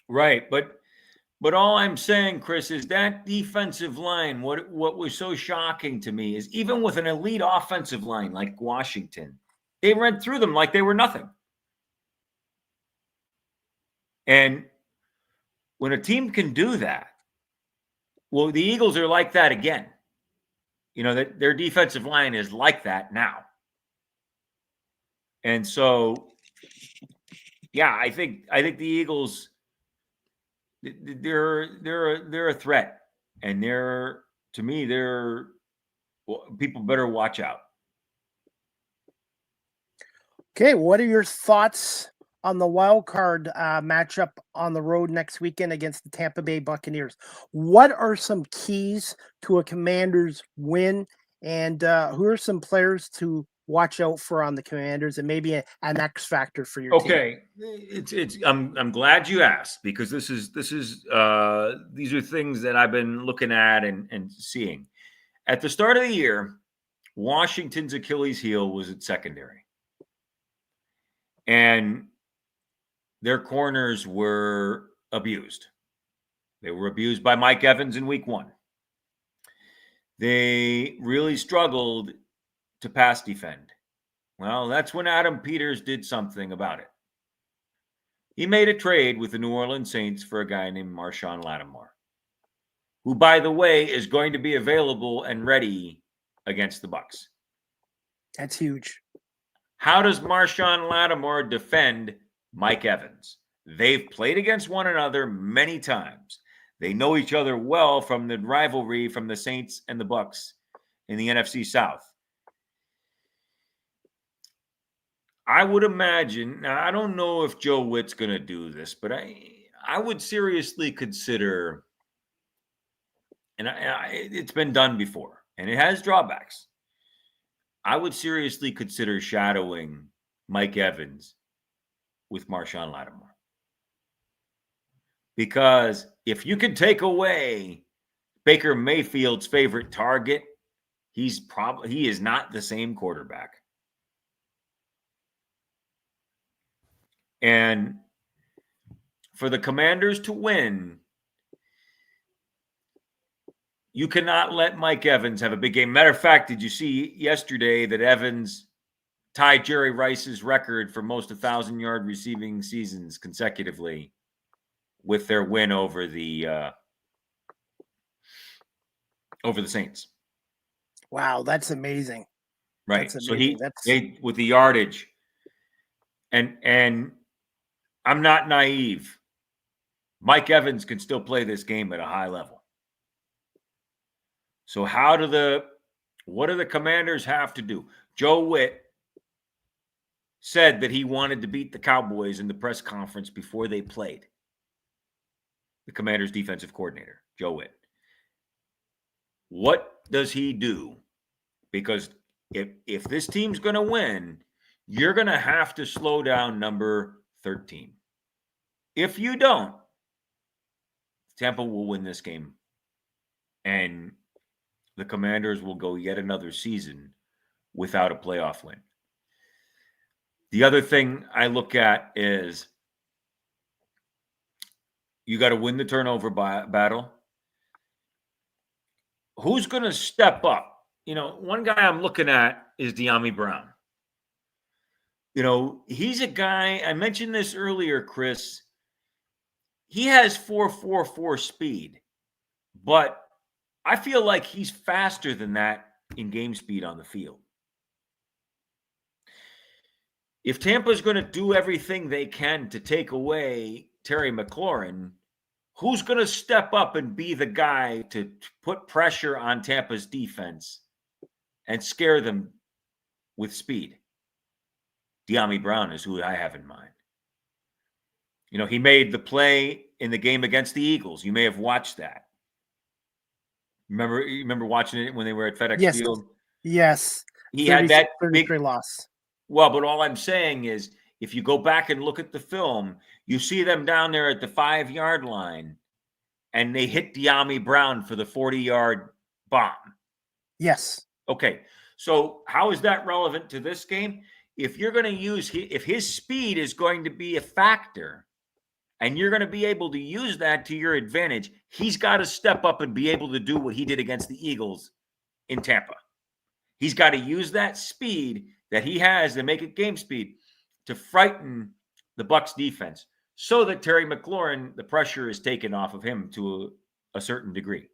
Right, but all I'm saying, Chris, is that defensive line, what was so shocking to me is even with an elite offensive line like Washington, they ran through them like they were nothing. And when a team can do that, well, the Eagles are like that again. That their defensive line is like that now. And so, yeah, I think the Eagles, they're a threat, and people better watch out. Okay, what are your thoughts on the wild card matchup on the road next weekend against the Tampa Bay Buccaneers? What are some keys to a Commanders win, and who are some players to watch out for on the Commanders, and maybe an X factor for your team? Okay, I'm glad you asked, because these are things that I've been looking at and seeing. At the start of the year, Washington's Achilles heel was at secondary, and their corners were abused. They were abused by Mike Evans in week 1. They really struggled to pass defend. Well, that's when Adam Peters did something about it. He made a trade with the New Orleans Saints for a guy named Marshawn Lattimore, who, by the way, is going to be available and ready against the Bucs. That's huge. How does Marshawn Lattimore defend Mike Evans? They've played against one another many times. They know each other well from the rivalry from the Saints and the Bucs in the NFC South. I would imagine, now I don't know if Joe Witt's going to do this, but I would seriously consider, and it's been done before, and it has drawbacks. I would seriously consider shadowing Mike Evans with Marshawn Lattimore. Because if you can take away Baker Mayfield's favorite target, he is not the same quarterback. And for the Commanders to win, you cannot let Mike Evans have a big game. Matter of fact, did you see yesterday that Evans tied Jerry Rice's record for most 1,000-yard receiving seasons consecutively with their win over the Saints? Wow, that's amazing. Right. That's amazing. So he with the yardage, and I'm not naive. Mike Evans can still play this game at a high level. So what do the Commanders have to do? Joe Witt said that he wanted to beat the Cowboys in the press conference before they played. The Commanders' defensive coordinator, Joe Witt. What does he do? Because if this team's going to win, you're going to have to slow down number 13. If you don't, Tampa will win this game. And the Commanders will go yet another season without a playoff win. The other thing I look at is you got to win the turnover battle. Who's going to step up? One guy I'm looking at is Dyami Brown. He's a guy, I mentioned this earlier, Chris. He has 4.44 speed, but I feel like he's faster than that in game speed on the field. If Tampa's going to do everything they can to take away Terry McLaurin, who's going to step up and be the guy to put pressure on Tampa's defense and scare them with speed? Dyami Brown is who I have in mind. He made the play in the game against the Eagles. You may have watched that. You remember watching it when they were at FedEx Field? Yes. He had that 33 loss. Well, but all I'm saying is if you go back and look at the film, you see them down there at the 5-yard line, and they hit Dyami Brown for the 40-yard bomb. Yes. Okay. So how is that relevant to this game? If you're going to if his speed is going to be a factor, and you're going to be able to use that to your advantage, he's got to step up and be able to do what he did against the Eagles in Tampa. He's got to use that speed that he has to make it game speed to frighten the Bucs defense so that Terry McLaurin, the pressure is taken off of him to a certain degree.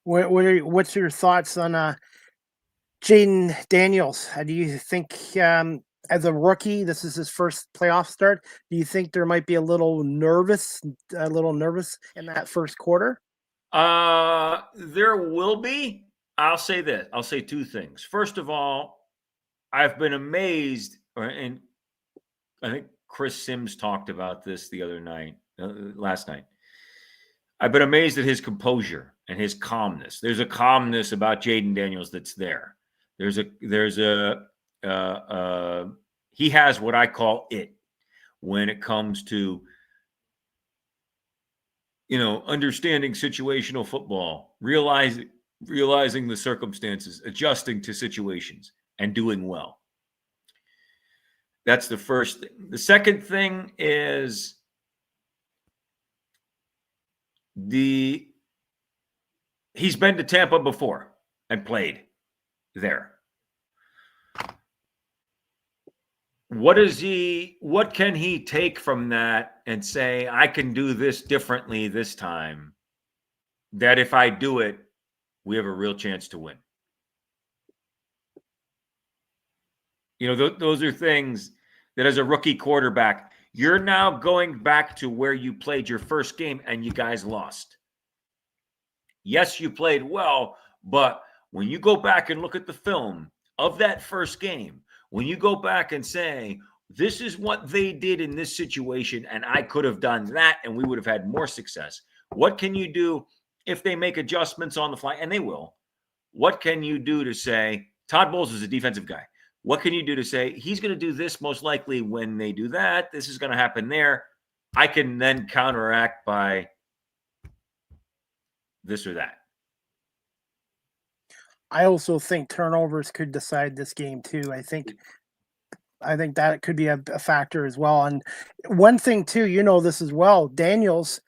What's your thoughts on Jaden Daniels? Do you think as a rookie, this is his first playoff start, do you think there might be a little nervous in that first quarter? There will be. I'll say this. I'll say two things. First of all, I've been amazed, and I think Chris Sims talked about this the other night, last night. I've been amazed at his composure and his calmness. There's a calmness about Jaden Daniels that's there. He has what I call it when it comes to, understanding situational football, realizing the circumstances, adjusting to situations, and doing well. That's the first thing. The second thing is he's been to Tampa before and played there. What can he take from that and say, I can do this differently this time, that if I do it, we have a real chance to win? Those are things that as a rookie quarterback, you're now going back to where you played your first game and you guys lost. Yes, you played well, but when you go back and look at the film of that first game, when you go back and say, this is what they did in this situation, and I could have done that, and we would have had more success. What can you do if they make adjustments on the fly? And they will. What can you do to say, Todd Bowles is a defensive guy. What can you do to say, he's going to do this most likely when they do that? This is going to happen there. I can then counteract by this or that. I also think turnovers could decide this game too. I think that could be a factor as well. And one thing too, you know this as well, Daniels,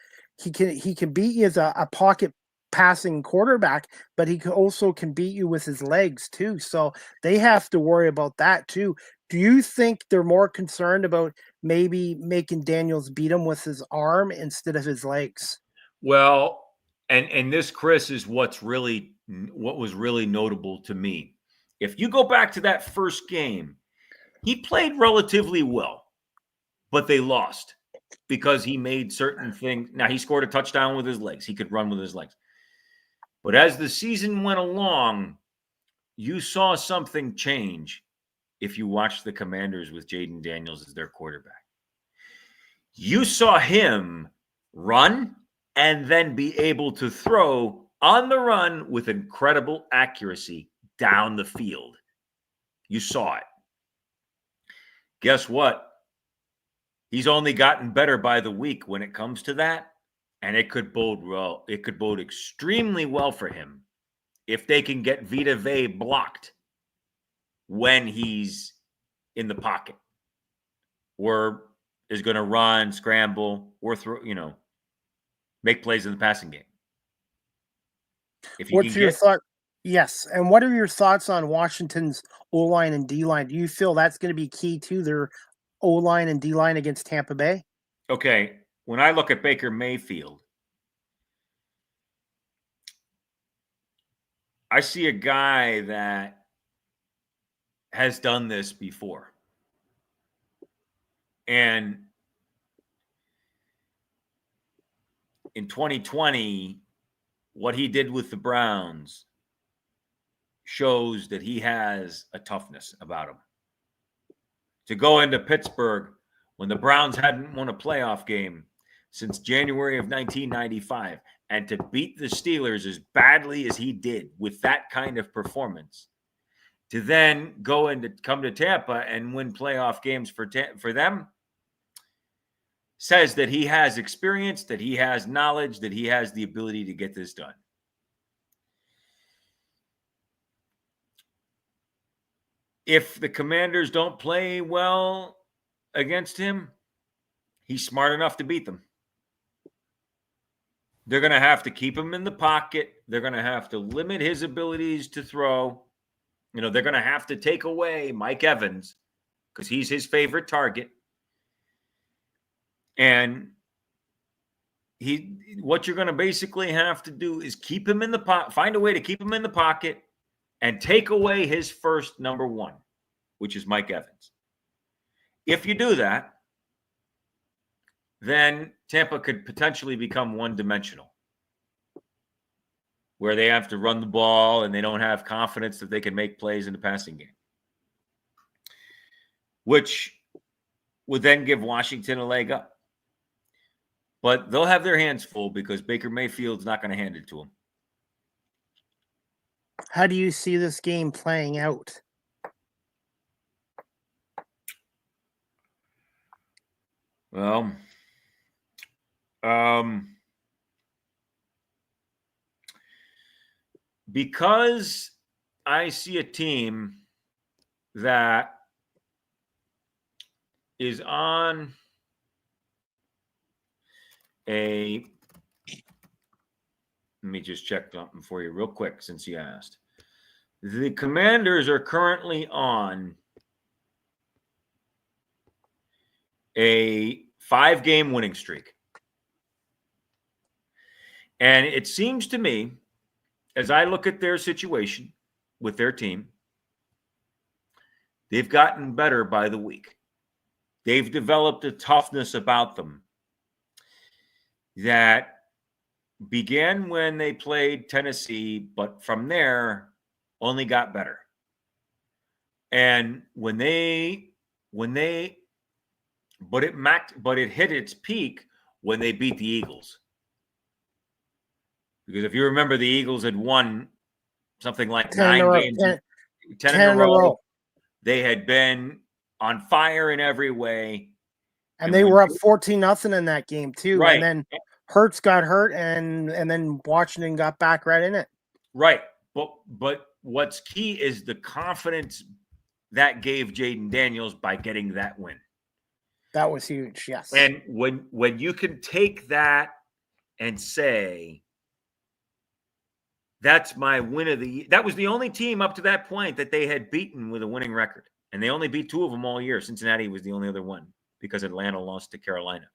he can beat you as a pocket passing quarterback, but he also can beat you with his legs too. So they have to worry about that too. Do you think they're more concerned about maybe making Daniels beat him with his arm instead of his legs? Well, and this, Chris, is what was really notable to me. If you go back to that first game, he played relatively well, but they lost because he made certain things. Now, he scored a touchdown with his legs. He could run with his legs. But as the season went along, you saw something change if you watched the Commanders with Jaden Daniels as their quarterback. You saw him run and then be able to throw on the run with incredible accuracy down the field. You saw it. Guess what? He's only gotten better by the week when it comes to that. And it could bode well. It could bode extremely well for him if they can get Vita Vea blocked when he's in the pocket, or is going to run, scramble, or throw, make plays in the passing game. What's your thought? Yes. And what are your thoughts on Washington's O-line and D-line? Do you feel that's going to be key to their O-line and D-line against Tampa Bay? Okay. When I look at Baker Mayfield, I see a guy that has done this before. And in 2020, what he did with the Browns shows that he has a toughness about him. To go into Pittsburgh when the Browns hadn't won a playoff game since January of 1995, and to beat the Steelers as badly as he did with that kind of performance, to then go and come to Tampa and win playoff games for them, says that he has experience, that he has knowledge, that he has the ability to get this done. If the Commanders don't play well against him, he's smart enough to beat them. They're going to have to keep him in the pocket. They're going to have to limit his abilities to throw. They're going to have to take away Mike Evans because he's his favorite target. And what you're going to basically have to do is keep him in the pocket, find a way to keep him in the pocket and take away his first number one, which is Mike Evans. If you do that, then Tampa could potentially become one-dimensional, where they have to run the ball and they don't have confidence that they can make plays in the passing game, which would then give Washington a leg up. But they'll have their hands full because Baker Mayfield's not going to hand it to them. How do you see this game playing out? Well, because I see a team that is on let me just check something for you real quick since you asked. The Commanders are currently on a 5-game winning streak. And it seems to me, as I look at their situation with their team, they've gotten better by the week. They've developed a toughness about them that began when they played Tennessee, but from there only got better. And when they but it hit its peak when they beat the Eagles. Because if you remember, the Eagles had won something like 9 games, 10 in a row. They had been on fire in every way. And they were up 14-0 in that game too. Right. And then Hurts got hurt, and then Washington got back right in it. Right. But what's key is the confidence that gave Jaden Daniels by getting that win. That was huge, yes. And when you can take that and say, that's my win of the year. That was the only team up to that point that they had beaten with a winning record. And they only beat 2 of them all year. Cincinnati was the only other one because Atlanta lost to Carolina.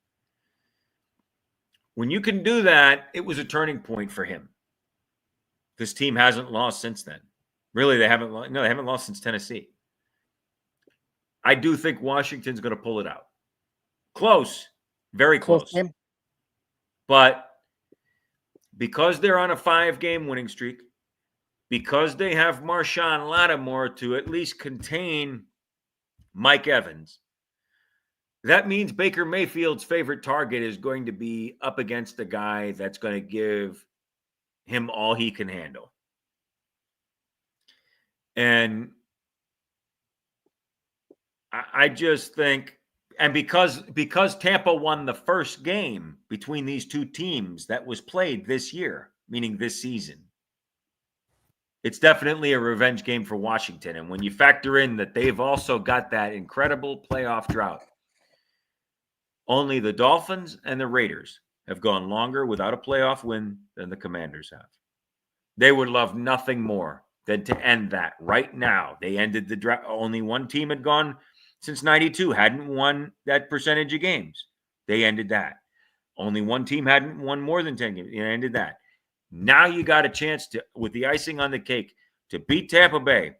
When you can do that, it was a turning point for him. This team hasn't lost since then. Really, they haven't lost since Tennessee. I do think Washington's going to pull it out. Close, very close. Game. But because they're on a 5-game winning streak, because they have Marshawn Lattimore to at least contain Mike Evans, that means Baker Mayfield's favorite target is going to be up against a guy that's going to give him all he can handle. And I just think, and because Tampa won the first game between these two teams that was played this year, meaning this season, it's definitely a revenge game for Washington. And when you factor in that they've also got that incredible playoff drought, only the Dolphins and the Raiders have gone longer without a playoff win than the Commanders have. They would love nothing more than to end that right now. They ended the draft. Only one team had gone since 92, hadn't won that percentage of games. They ended that. Only one team hadn't won more than 10 games. They ended that. Now you got a chance to, with the icing on the cake, to beat Tampa Bay,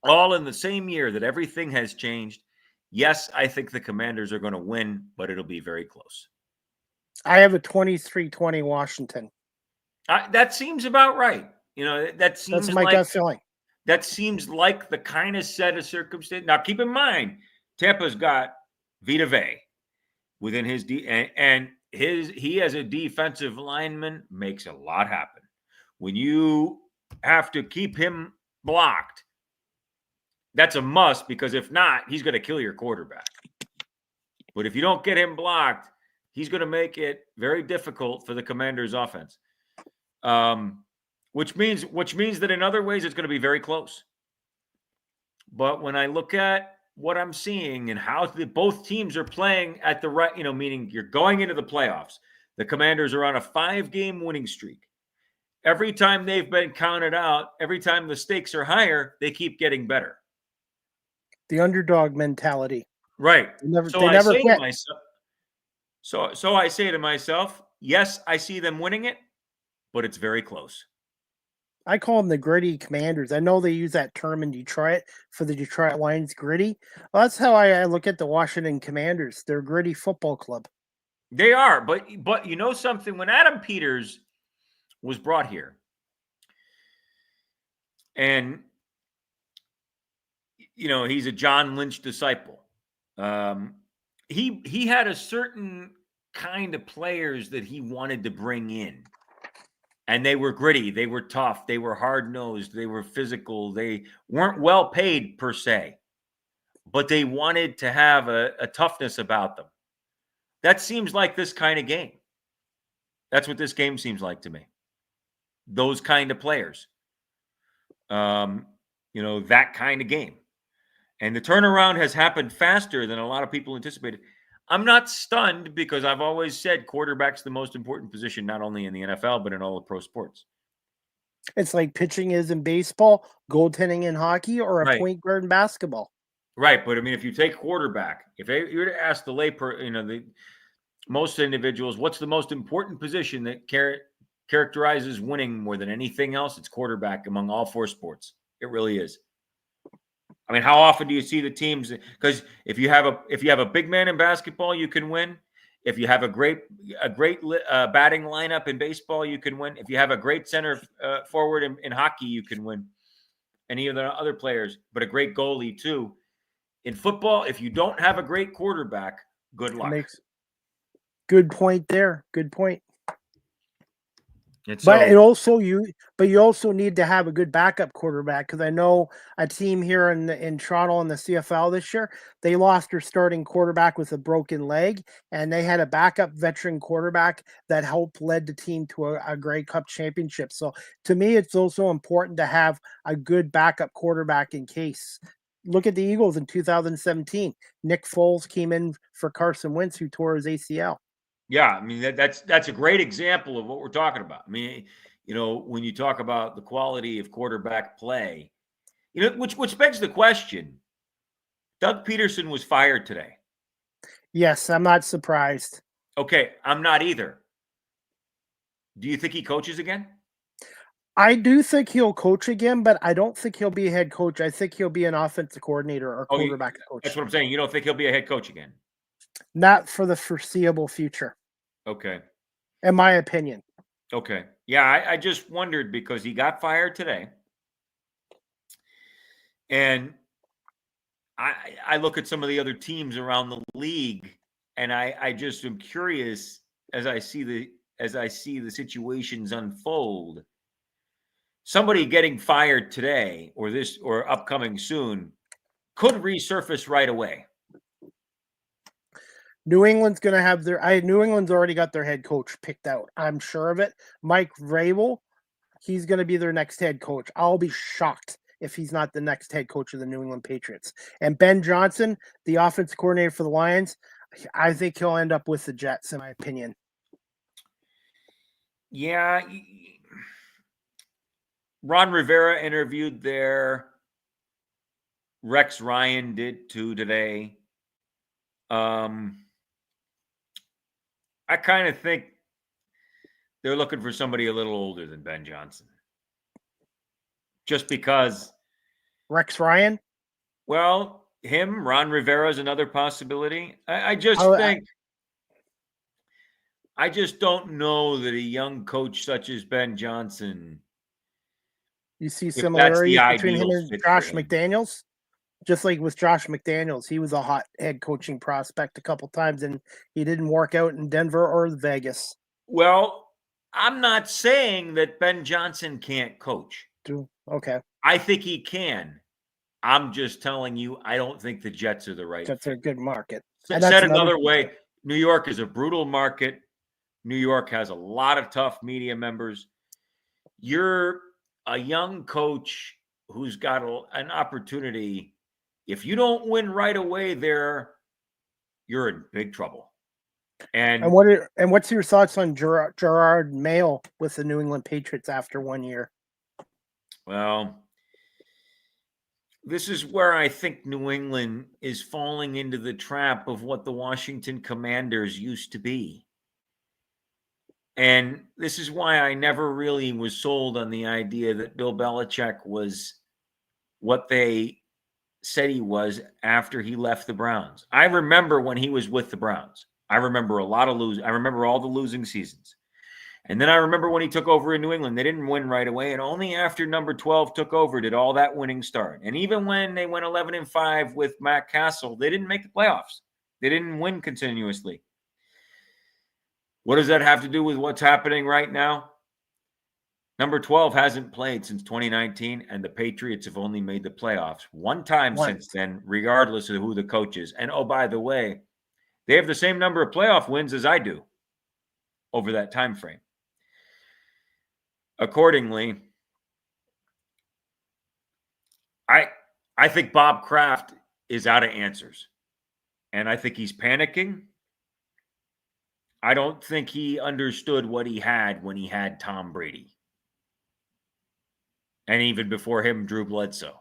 all in the same year that everything has changed. Yes, I think the Commanders are going to win, but it'll be very close. I have a 23-20 Washington. That seems about right. That's my gut feeling. That seems like the kind of set of circumstance. Now, keep in mind, Tampa's got Vita Vea within his he as a defensive lineman makes a lot happen. When you have to keep him blocked, that's a must, because if not, he's going to kill your quarterback. But if you don't get him blocked, he's going to make it very difficult for the Commanders' offense. Which means that in other ways it's going to be very close. But when I look at what I'm seeing and how both teams are playing at the right, meaning you're going into the playoffs, the Commanders are on a 5-game winning streak. Every time they've been counted out, every time the stakes are higher, they keep getting better. The underdog mentality. Right. They never quit. So I say to myself, yes, I see them winning it, but it's very close. I call them the gritty Commanders. I know they use that term in Detroit for the Detroit Lions, gritty. Well, that's how I look at the Washington Commanders. They're a gritty football club. They are, but you know something? When Adam Peters was brought here, and he's a John Lynch disciple. He had a certain kind of players that he wanted to bring in. And they were gritty. They were tough. They were hard-nosed. They were physical. They weren't well paid per se, but they wanted to have a toughness about them. That seems like this kind of game. That's what this game seems like to me. Those kind of players. That kind of game. And the turnaround has happened faster than a lot of people anticipated. I'm not stunned, because I've always said quarterback's the most important position, not only in the NFL, but in all of pro sports. It's like pitching is in baseball, goaltending in hockey, or a point guard in basketball. Right. But I mean, if you take quarterback, if you were to ask the most individuals, what's the most important position that characterizes winning more than anything else? It's quarterback among all 4 sports. It really is. I mean, how often do you see the teams? Because if you have a big man in basketball, you can win. If you have a great batting lineup in baseball, you can win. If you have a great center forward in hockey, you can win. Any of the other players, but a great goalie too. In football, if you don't have a great quarterback, Good luck. Good point there. Good point. And But so, you also need to have a good backup quarterback, because I know a team here in Toronto in the CFL this year, they lost their starting quarterback with a broken leg, and they had a backup veteran quarterback that helped lead the team to a Grey Cup championship. So to me, it's also important to have a good backup quarterback in case. Look at the Eagles in 2017. Nick Foles came in for Carson Wentz, who tore his ACL. yeah, I mean that's a great example of what we're talking about. I mean, when you talk about the quality of quarterback play, which begs the question: Doug Peterson was fired today. Yes, I'm not surprised. Okay, I'm not either. Do you think he coaches again? I do think he'll coach again, but I don't think he'll be a head coach. I think he'll be an offensive coordinator or quarterback coach. That's what I'm saying. You don't think he'll be a head coach again? Not for the foreseeable future. Okay. In my opinion. Okay. Yeah, I just wondered because he got fired today. And I look at some of the other teams around the league, and I just am curious as I see the situations unfold. Somebody getting fired today or upcoming soon could resurface right away. New England's going to have New England's already got their head coach picked out. I'm sure of it. Mike Vrabel, he's going to be their next head coach. I'll be shocked if he's not the next head coach of the New England Patriots. And Ben Johnson, the offensive coordinator for the Lions, I think he'll end up with the Jets, in my opinion. Yeah. Ron Rivera interviewed there. Rex Ryan did too today. I kind of think they're looking for somebody a little older than Ben Johnson. Just because. Rex Ryan? Well, Ron Rivera is another possibility. I just don't know that a young coach such as Ben Johnson. You see similarities between him and Josh him. McDaniels? Just like with Josh McDaniels, he was a hot head coaching prospect a couple times, and he didn't work out in Denver or Vegas. Well, I'm not saying that Ben Johnson can't coach. Okay. I think he can. I'm just telling you, I don't think the Jets are the right Jets are a good market. Said another way, New York is a brutal market. New York has a lot of tough media members. You're a young coach who's got an opportunity. If you don't win right away there, you're in big trouble. And what's your thoughts on Gerard Mayo with the New England Patriots after 1 year? Well, this is where I think New England is falling into the trap of what the Washington Commanders used to be. And this is why I never really was sold on the idea that Bill Belichick was what they said he was after he left the Browns. I remember when he was with the Browns. I remember a lot of losing. I remember all the losing seasons. And then I remember when he took over in New England, they didn't win right away. And only after number 12 took over did all that winning start. And even when they went 11-5 with Matt Castle, they didn't make the playoffs. They didn't win continuously. What does that have to do with what's happening right now? Number 12 hasn't played since 2019, and the Patriots have only made the playoffs one time since then, regardless of who the coach is. And, oh, by the way, they have the same number of playoff wins as I do over that time frame. Accordingly, I think Bob Kraft is out of answers, and I think he's panicking. I don't think he understood what he had when he had Tom Brady. And even before him, Drew Bledsoe.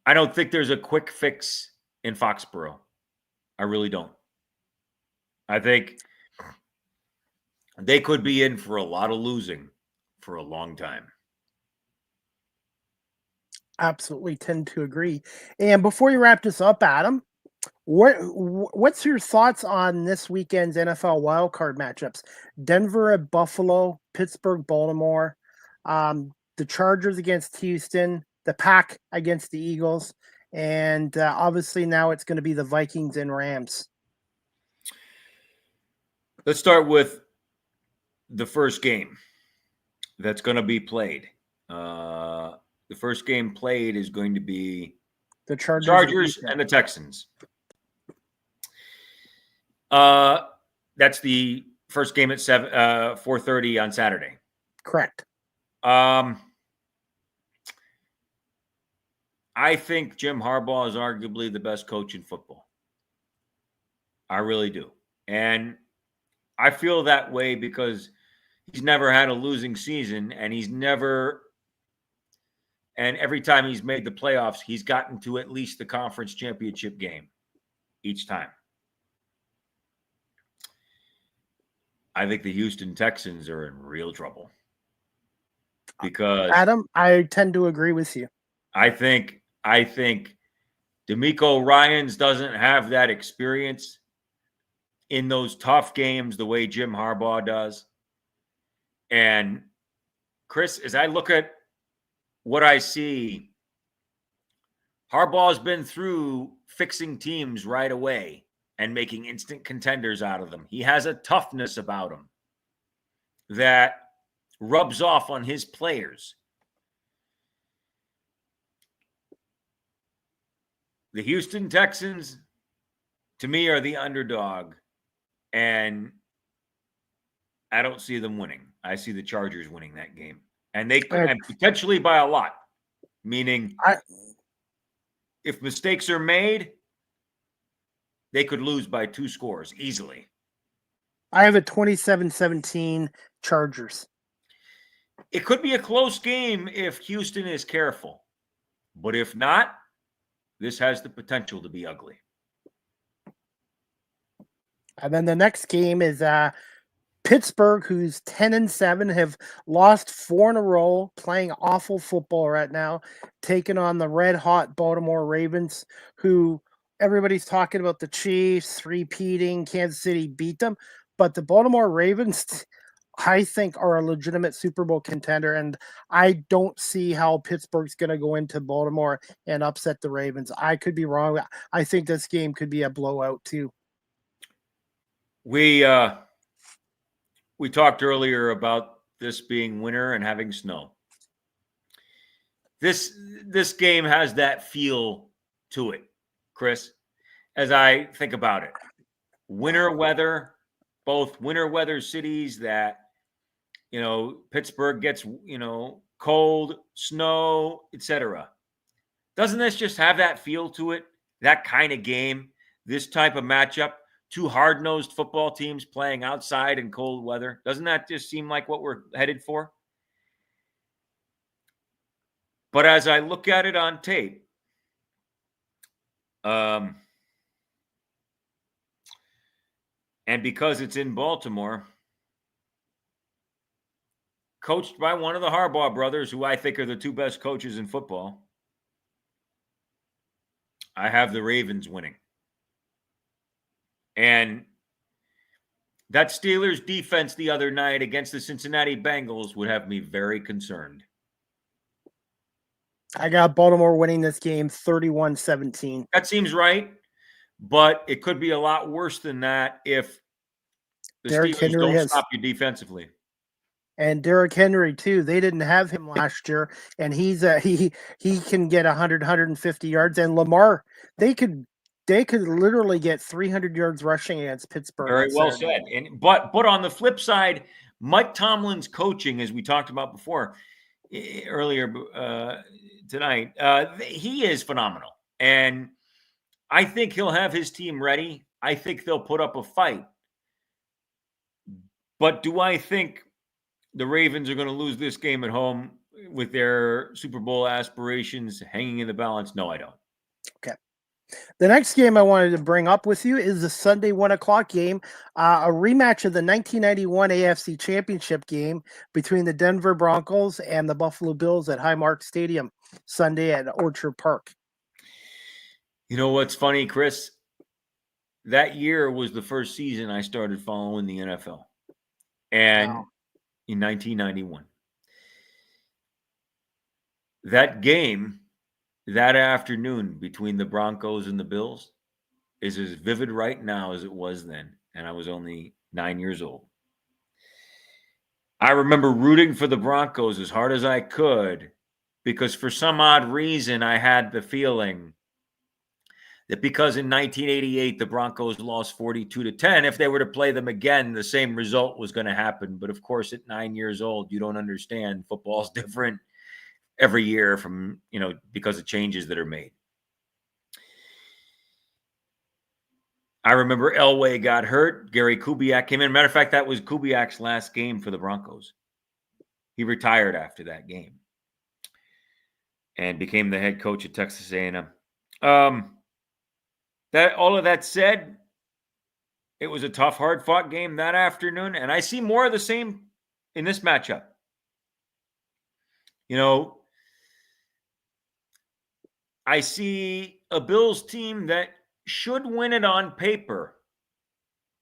I don't think there's a quick fix in Foxborough. I really don't. I think they could be in for a lot of losing for a long time. Absolutely tend to agree. And before you wrap this up, Adam, what's your thoughts on this weekend's NFL wildcard matchups? Denver at Buffalo, Pittsburgh, Baltimore, the Chargers against Houston, the Pack against the Eagles, And obviously now it's going to be the Vikings and Rams. Let's start with the first game that's going to be played. The first game played is going to be The Chargers and the Texans. That's the first game at 4:30 on Saturday. Correct. I think Jim Harbaugh is arguably the best coach in football. I really do. And I feel that way because he's never had a losing season, and every time he's made the playoffs, he's gotten to at least the conference championship game each time. I think the Houston Texans are in real trouble because Adam, I tend to agree with you. I think DeMeco Ryans doesn't have that experience in those tough games the way Jim Harbaugh does. And Chris, as I look at what I see, Harbaugh's been through fixing teams right away and making instant contenders out of them. He has a toughness about him that rubs off on his players. The Houston Texans, to me, are the underdog, and I don't see them winning. I see the Chargers winning that game, and they could, and potentially by a lot, meaning if mistakes are made, they could lose by 2 scores easily. I have a 27-17 Chargers. It could be a close game if Houston is careful, but if not, this has the potential to be ugly. And then the next game is Pittsburgh, who's 10-7, have lost 4 in a row, playing awful football right now, taking on the red-hot Baltimore Ravens, who everybody's talking about the Chiefs repeating. Kansas City beat them, but the Baltimore Ravens, I think, are a legitimate Super Bowl contender, and I don't see how Pittsburgh's going to go into Baltimore and upset the Ravens. I could be wrong. I think this game could be a blowout too. We talked earlier about this being winter and having snow. This game has that feel to it, Chris, as I think about it. Winter weather, both winter weather cities that, Pittsburgh gets, cold, snow, etc. Doesn't this just have that feel to it? That kind of game, this type of matchup, 2 hard-nosed football teams playing outside in cold weather. Doesn't that just seem like what we're headed for? But as I look at it on tape, and because it's in Baltimore, coached by one of the Harbaugh brothers, who I think are the 2 best coaches in football, I have the Ravens winning. And that Steelers defense the other night against the Cincinnati Bengals would have me very concerned. I got Baltimore winning this game 31-17. That seems right, but it could be a lot worse than that if the Steelers don't stop you defensively. And Derrick Henry too. They didn't have him last year, and he can get 100, 150 yards. And Lamar, they could literally get 300 yards rushing against Pittsburgh. Very well said. But on the flip side, Mike Tomlin's coaching, as we talked about before earlier tonight, he is phenomenal, and I think he'll have his team ready. I think they'll put up a fight. But do I think the Ravens are going to lose this game at home with their Super Bowl aspirations hanging in the balance? No, I don't. Okay. The next game I wanted to bring up with you is the Sunday 1:00 game, a rematch of the 1991 AFC Championship game between the Denver Broncos and the Buffalo Bills at Highmark Stadium, Sunday at Orchard Park. You know what's funny, Chris? That year was the first season I started following the NFL. And in 1991. That game that afternoon between the Broncos and the Bills is as vivid right now as it was then. And I was only 9 years old. I remember rooting for the Broncos as hard as I could because for some odd reason I had the feeling that because in 1988 the Broncos lost 42-10, if they were to play them again, the same result was going to happen. But of course, at 9 years old, you don't understand. Football's different every year from, because of changes that are made. I remember Elway got hurt. Gary Kubiak came in. Matter of fact, that was Kubiak's last game for the Broncos. He retired after that game and became the head coach at Texas A&M. All of that said, it was a tough, hard-fought game that afternoon, and I see more of the same in this matchup. I see a Bills team that should win it on paper,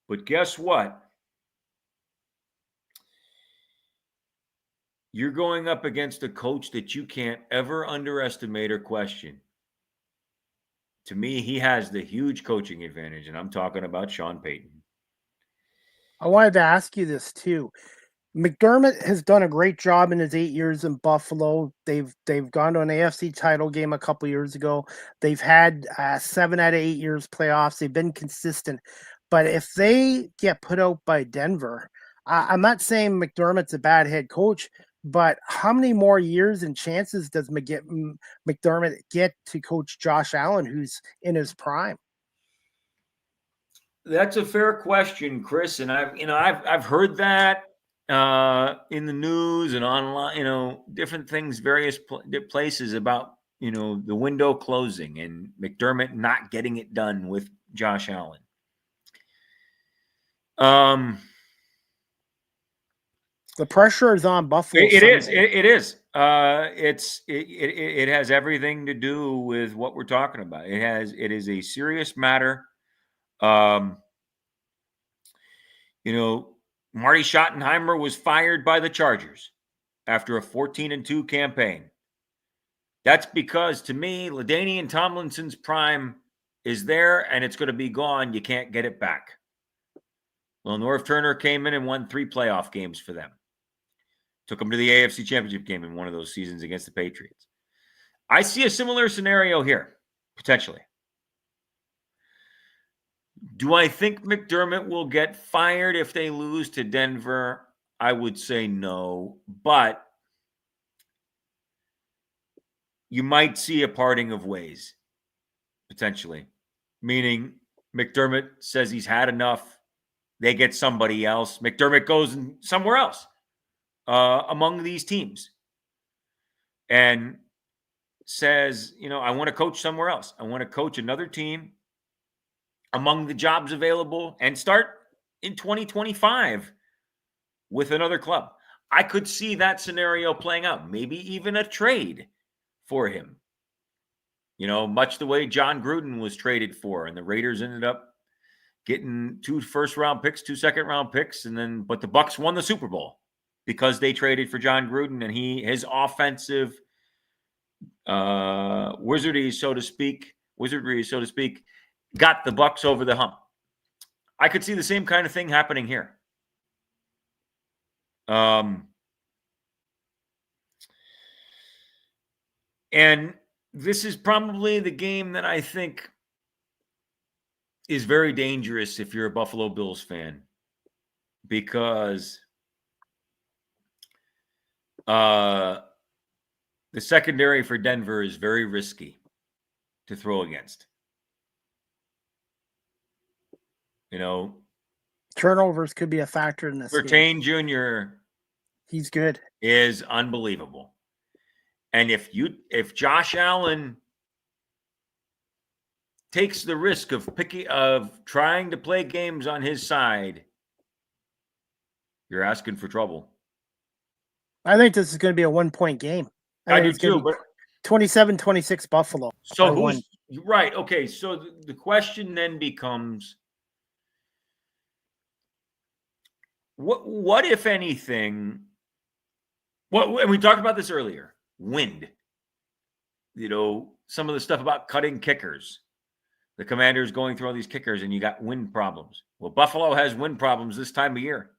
but guess what? You're going up against a coach that you can't ever underestimate or question. To me, he has the huge coaching advantage, and I'm talking about Sean Payton. I wanted to ask you this too. McDermott has done a great job in his 8 years in Buffalo. They've gone to an AFC title game a couple years ago. They've had 7 out of 8 years playoffs. They've been consistent. But if they get put out by Denver, I'm not saying McDermott's a bad head coach, but how many more years and chances does McDermott get to coach Josh Allen, who's in his prime? That's a fair question, Chris, and I've heard that in the news and online, different things, various places about the window closing and McDermott not getting it done with Josh Allen. The pressure is on Buffalo. It is. It has everything to do with what we're talking about. It is a serious matter. Marty Schottenheimer was fired by the Chargers after a 14-2 campaign. That's because, to me, LaDainian Tomlinson's prime is there, and it's going to be gone. You can't get it back. Well, Norv Turner came in and won 3 playoff games for them. Took them to the AFC Championship game in one of those seasons against the Patriots. I see a similar scenario here, potentially. Do I think McDermott will get fired if they lose to Denver? I would say no, but you might see a parting of ways, potentially. Meaning McDermott says he's had enough. They get somebody else. McDermott goes somewhere else among these teams and says, I want to coach somewhere else. I want to coach another team among the jobs available and start in 2025 with another club. I could see that scenario playing out, maybe even a trade for him. Much the way John Gruden was traded for, and the Raiders ended up getting 2 first-round picks, 2 second-round picks, but the Bucs won the Super Bowl because they traded for John Gruden, and his offensive wizardry, so to speak, got the Bucs over the hump. I could see the same kind of thing happening here. And this is probably the game that I think is very dangerous if you're a Buffalo Bills fan, because the secondary for Denver is very risky to throw against. Turnovers could be a factor in this. Bertain Jr. He's good. Is unbelievable. And if Josh Allen takes the risk of trying to play games on his side, you're asking for trouble. I think this is going to be a 1-point game. I do too, but 27-26 Buffalo. So right? Okay, so the question then becomes, what if anything? And we talked about this earlier. Wind. some of the stuff about cutting kickers. The Commanders going through all these kickers, and you got wind problems. Well, Buffalo has wind problems this time of year.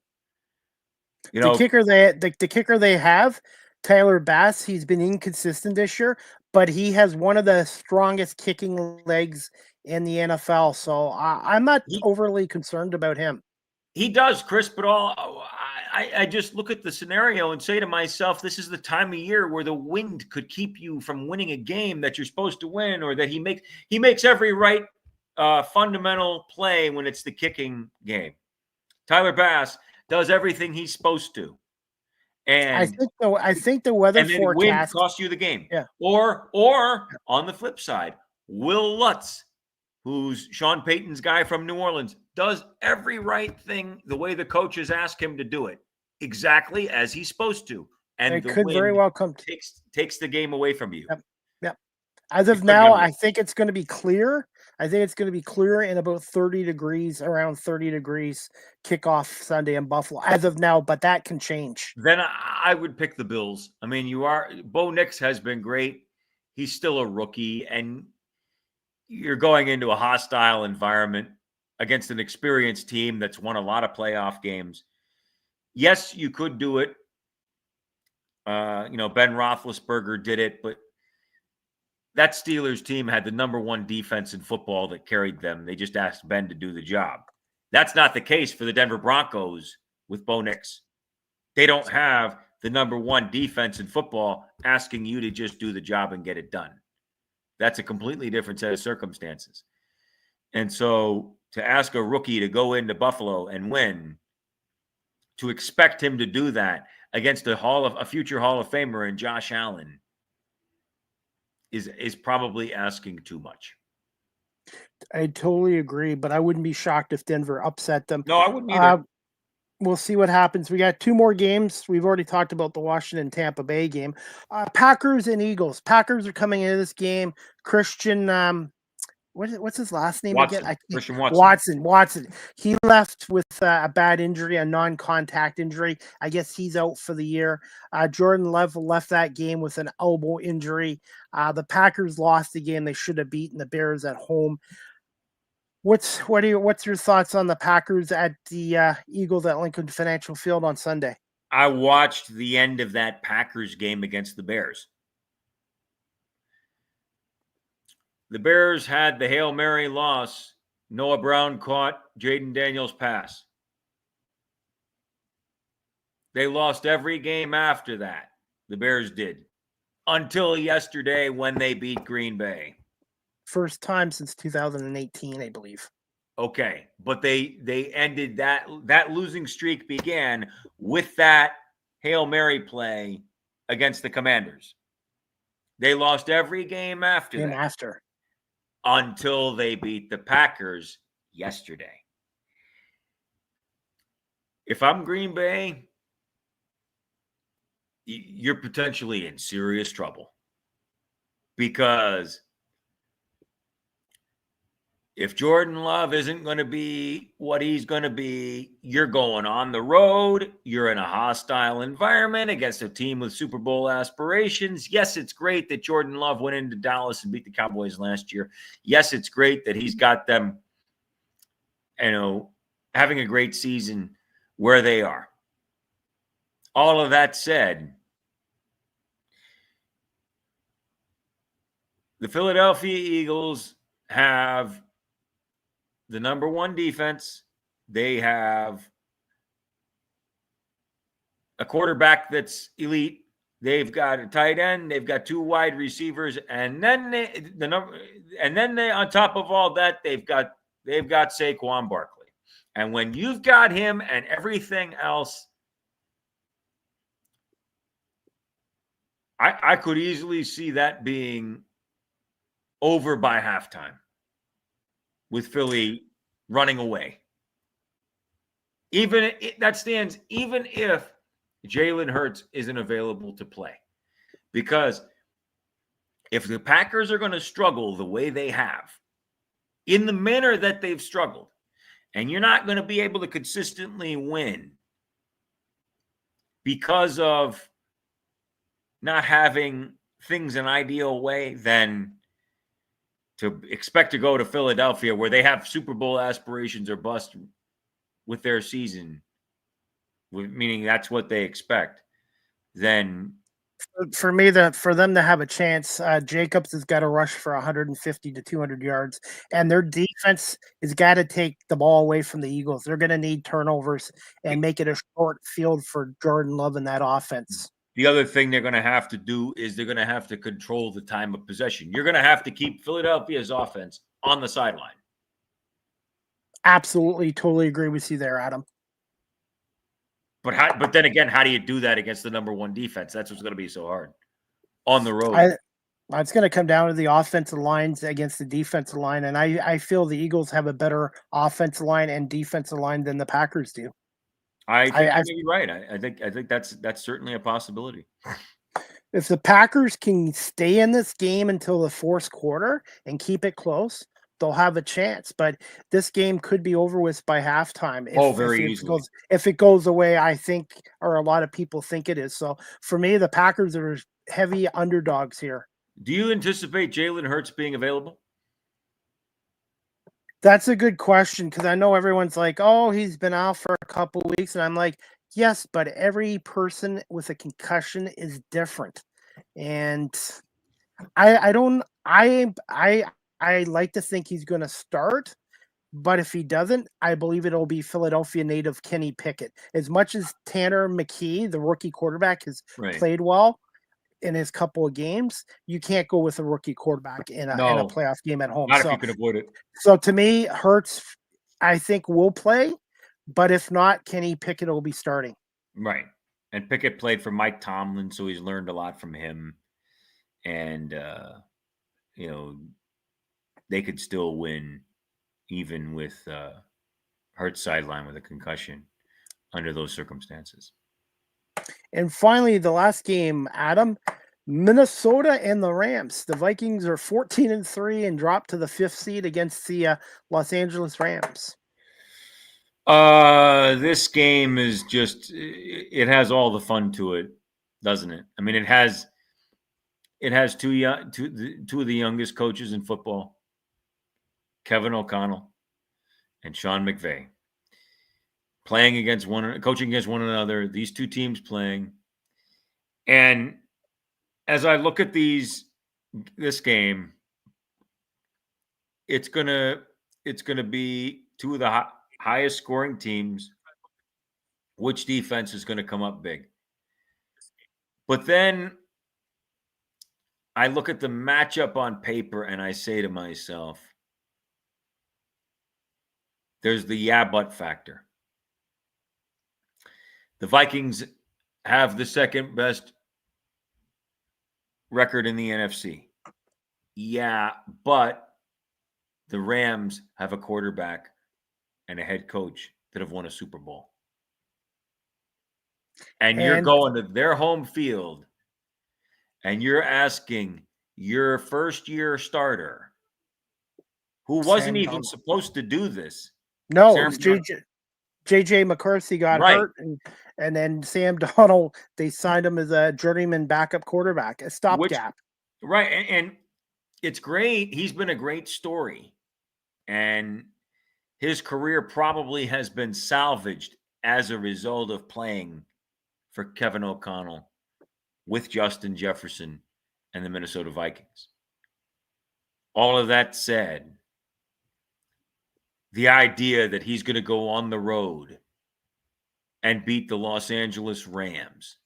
You know, the kicker they have, Tyler Bass, he's been inconsistent this year, but he has one of the strongest kicking legs in the NFL. So I'm not overly concerned about him. He does, Chris, but I just look at the scenario and say to myself, this is the time of year where the wind could keep you from winning a game that you're supposed to win, or that he makes every right fundamental play when it's the kicking game. Tyler Bass does everything he's supposed to. And I think the weather and then forecast wind costs you the game. Yeah. Or on the flip side, Will Lutz, who's Sean Payton's guy from New Orleans, does every right thing the way the coaches ask him to do it, exactly as he's supposed to. And it could very well come takes the game away from you. Yep. As of now, I think it's going to be clear. I think it's going to be clear in about 30 degrees, around 30 degrees kickoff Sunday in Buffalo as of now, but that can change. Then I would pick the Bills. I mean, Bo Nix has been great. He's still a rookie, and you're going into a hostile environment against an experienced team that's won a lot of playoff games. Yes, you could do it. Ben Roethlisberger did it, but that Steelers team had the number one defense in football that carried them. They just asked Ben to do the job. That's not the case for the Denver Broncos with Bo Nix. They don't have the number one defense in football asking you to just do the job and get it done. That's a completely different set of circumstances. And so to ask a rookie to go into Buffalo and win, to expect him to do that against a future Hall of Famer in Josh Allen is probably asking too much. I totally agree, but I wouldn't be shocked if Denver upset them. No, I wouldn't either. We'll see what happens. We got two more games. We've already talked about the Washington-Tampa Bay game. Packers and Eagles. Packers are coming into this game. Christian, what's his last name again? Christian Watson. Watson. He left with a bad injury, a non-contact injury. I guess he's out for the year. Jordan Love left that game with an elbow injury. The Packers lost the game. They should have beaten the Bears at home. What's your thoughts on the Packers at the Eagles at Lincoln Financial Field on Sunday? I watched the end of that Packers game against the Bears. The Bears had the Hail Mary loss. Noah Brown caught Jaden Daniels' pass. They lost every game after that. The Bears did. Until yesterday when they beat Green Bay. First time since 2018, I believe. Okay, but they ended that losing streak began with that Hail Mary play against the Commanders. They lost every game after that. Until they beat the Packers yesterday. If I'm Green Bay, you're potentially in serious trouble. Because if Jordan Love isn't going to be what he's going to be, you're going on the road. You're in a hostile environment against a team with Super Bowl aspirations. Yes, it's great that Jordan Love went into Dallas and beat the Cowboys last year. Yes, it's great that he's got them, having a great season where they are. All of that said, the Philadelphia Eagles have the number one defense. They have a quarterback that's elite. They've got a tight end. They've got two wide receivers, and then they on top of all that, they've got Saquon Barkley. And when you've got him and everything else, I could easily see that being over by halftime, with Philly running away. Even if Jalen Hurts isn't available to play. Because if the Packers are going to struggle the way they have, in the manner that they've struggled, and you're not going to be able to consistently win because of not having things an ideal way, then to expect to go to Philadelphia where they have Super Bowl aspirations or bust with their season, meaning that's what they expect, then for them to have a chance, Jacobs has got to rush for 150 to 200 yards, and their defense has got to take the ball away from the Eagles. They're going to need turnovers and make it a short field for Jordan Love in that offense. The other thing they're going to have to do is they're going to have to control the time of possession. You're going to have to keep Philadelphia's offense on the sideline. Absolutely, totally agree with you there, Adam. But then again, how do you do that against the number one defense? That's what's going to be so hard on the road. It's going to come down to the offensive lines against the defensive line, and I feel the Eagles have a better offensive line and defensive line than the Packers do. I think you're right. I think that's certainly a possibility. If the Packers can stay in this game until the fourth quarter and keep it close, they'll have a chance. But this game could be over with by halftime. Very easily. If it goes away, I think, or a lot of people think it is. So for me, the Packers are heavy underdogs here. Do you anticipate Jalen Hurts being available? That's a good question, because I know everyone's like, oh, he's been out for a couple of weeks. And I'm like, yes, but every person with a concussion is different. And I like to think he's going to start. But if he doesn't, I believe it'll be Philadelphia native Kenny Pickett. As much as Tanner McGee, the rookie quarterback, has played well in his couple of games, you can't go with a rookie quarterback in a playoff game at home. Not if you can avoid it. So to me, Hurts, I think, will play, but if not, Kenny Pickett will be starting. Right. And Pickett played for Mike Tomlin, so he's learned a lot from him. And, they could still win even with Hurts sideline with a concussion under those circumstances. And finally, the last game, Adam, Minnesota and the Rams. The Vikings are 14-3 and dropped to the 5th seed against the Los Angeles Rams. This game is just, it has all the fun to it, doesn't it? I mean, it has two of the youngest coaches in football, Kevin O'Connell and Sean McVay, coaching against one another, these two teams playing. And as I look at this game, it's gonna be two of the highest scoring teams. Which defense is going to come up big? But then I look at the matchup on paper and I say to myself, there's the yeah, but factor. The Vikings have the second best record in the NFC. Yeah, but the Rams have a quarterback and a head coach that have won a Super Bowl. And you're going to their home field and you're asking your first-year starter, who wasn't even supposed to do this. No, J.J. McCarthy got hurt, and then Sam Darnold, they signed him as a journeyman backup quarterback, a stopgap. Right, and it's great. He's been a great story. And his career probably has been salvaged as a result of playing for Kevin O'Connell with Justin Jefferson and the Minnesota Vikings. All of that said, the idea that he's going to go on the road and beat the Los Angeles Rams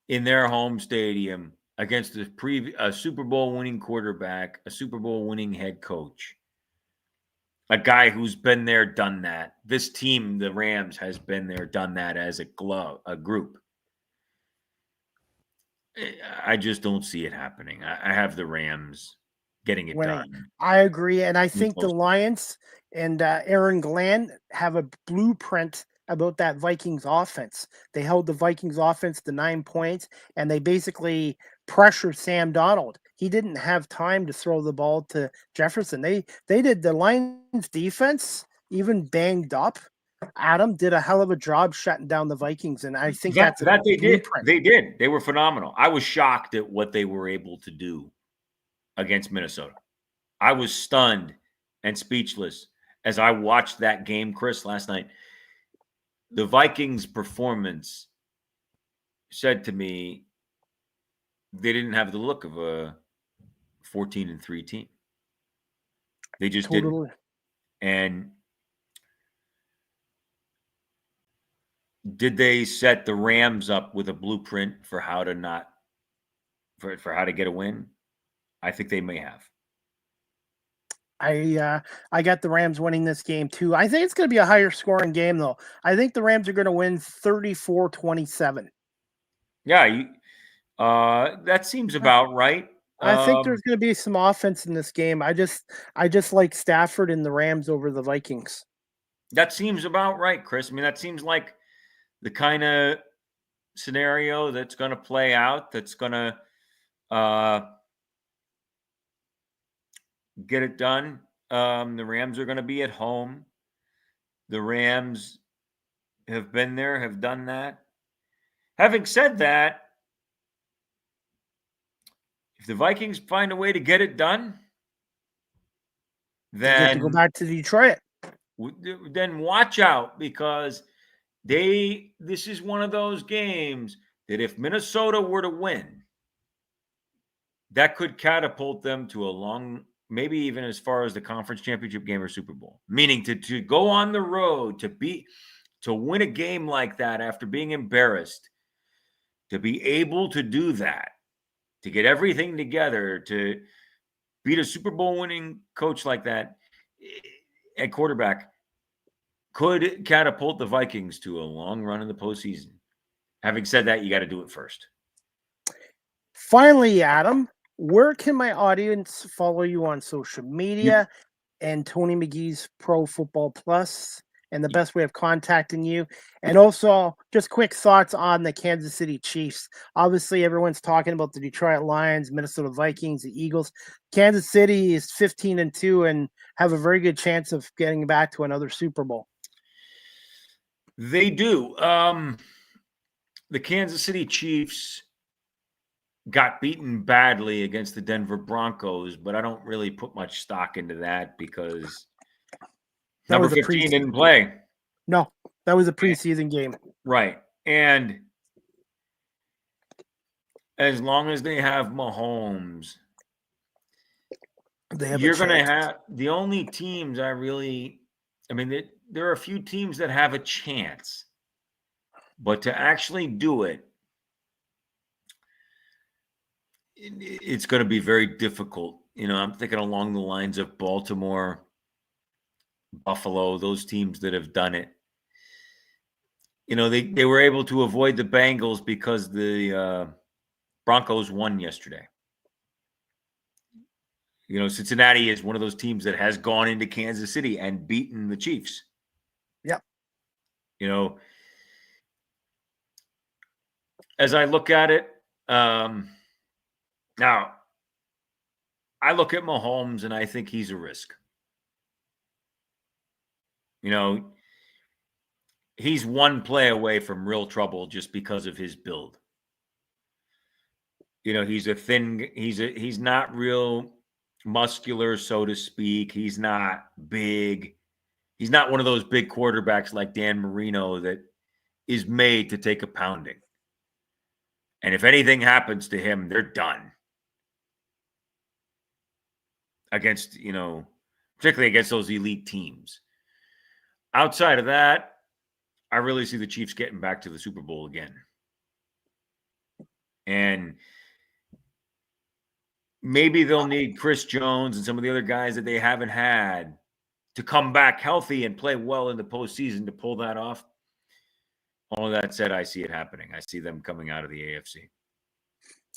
in their home stadium against a Super Bowl winning quarterback, a Super Bowl winning head coach, a guy who's been there, done that. This team, the Rams, has been there, done that as a group. I just don't see it happening. I have the Rams getting it done. I agree. And I think the Lions and Aaron Glenn have a blueprint about that Vikings offense. They held the Vikings offense to 9 points, and they basically pressured Sam Darnold. He didn't have time to throw the ball to Jefferson. They did. The Lions defense, even banged up, Adam, did a hell of a job shutting down the Vikings, and I think that they did. They did. They were phenomenal. I was shocked at what they were able to do against Minnesota. I was stunned and speechless as I watched that game, Chris, last night. The Vikings' performance said to me they didn't have the look of a 14-3 team. They just Totally. didn't. And did they set the Rams up with a blueprint for how to not for how to get a win? I think they may have. I got the Rams winning this game too. I think it's going to be a higher scoring game though. I think the Rams are going to win 34-27. Yeah, that seems about right. I think there's going to be some offense in this game. I just like Stafford and the Rams over the Vikings. That seems about right, Chris. I mean, that seems like the kind of scenario that's going to play out, that's going to get it done. The Rams are going to be at home. The Rams have been there, have done that. Having said that, if the Vikings find a way to get it done, They get to go back to Detroit. Then watch out, because this is one of those games that if Minnesota were to win, that could catapult them to a long, maybe even as far as the conference championship game or Super Bowl. Meaning to go on the road, to win a game like that after being embarrassed, to be able to do that, to get everything together, to beat a Super Bowl winning coach like that at quarterback, could catapult the Vikings to a long run in the postseason. Having said that, you got to do it first. Finally, Adam, where can my audience follow you on social media and Tony McGee's Pro Football Plus, and the best way of contacting you? And also, just quick thoughts on the Kansas City Chiefs. Obviously, everyone's talking about the Detroit Lions, Minnesota Vikings, the Eagles. Kansas City is 15-2 and have a very good chance of getting back to another Super Bowl. They do. The Kansas City Chiefs got beaten badly against the Denver Broncos, but I don't really put much stock into that because number 15 didn't play. No, that was a preseason game. Right. And as long as they have Mahomes, you're going to have the only teams there are a few teams that have a chance, but to actually do it, it's going to be very difficult. I'm thinking along the lines of Baltimore, Buffalo, those teams that have done it. They were able to avoid the Bengals because the Broncos won yesterday. Cincinnati is one of those teams that has gone into Kansas City and beaten the Chiefs. Yep. As I look at it, now, I look at Mahomes and I think he's a risk. He's one play away from real trouble just because of his build. He's not real muscular, so to speak. He's not big. He's not one of those big quarterbacks like Dan Marino that is made to take a pounding. And if anything happens to him, they're done. Against, particularly against those elite teams. Outside of that, I really see the Chiefs getting back to the Super Bowl again. And maybe they'll need Chris Jones and some of the other guys that they haven't had to come back healthy and play well in the postseason to pull that off. All of that said, I see it happening. I see them coming out of the AFC.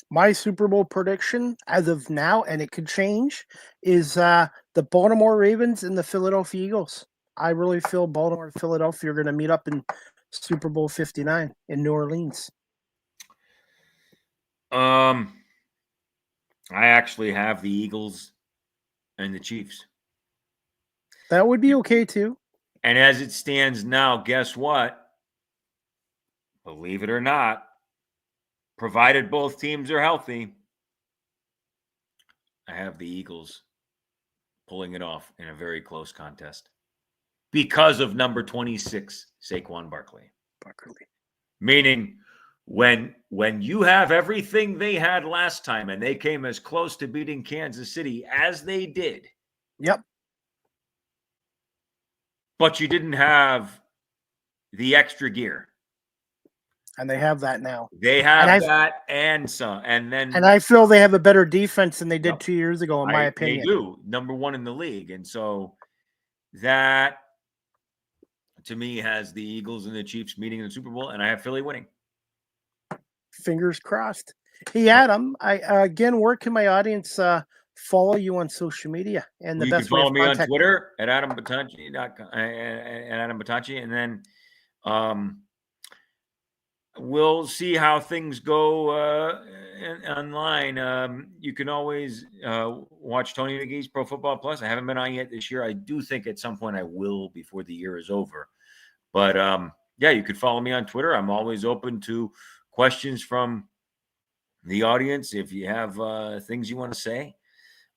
My Super Bowl prediction as of now, and it could change, is the Baltimore Ravens and the Philadelphia Eagles. I really feel Baltimore and Philadelphia are going to meet up in Super Bowl 59 in New Orleans. I actually have the Eagles and the Chiefs. That would be okay too. And as it stands now, guess what? Believe it or not, provided both teams are healthy, I have the Eagles pulling it off in a very close contest because of number 26, Saquon Barkley. Meaning when you have everything they had last time and they came as close to beating Kansas City as they did. Yep. But you didn't have the extra gear. And they have that now. They have that and some. And I feel they have a better defense than they did 2 years ago, in my opinion. They do. Number one in the league. And so that, to me, has the Eagles and the Chiefs meeting in the Super Bowl, and I have Philly winning. Fingers crossed. Hey, Adam, again, where can my audience follow you on social media? And the best way to follow me on contact Twitter at Adam Battocchi, and then we'll see how things go online. You can always watch Tony McGee's Pro Football Plus. I haven't been on yet this year. I do think at some point I will before the year is over. But yeah, you could follow me on Twitter. I'm always open to questions from the audience. If you have things you want to say,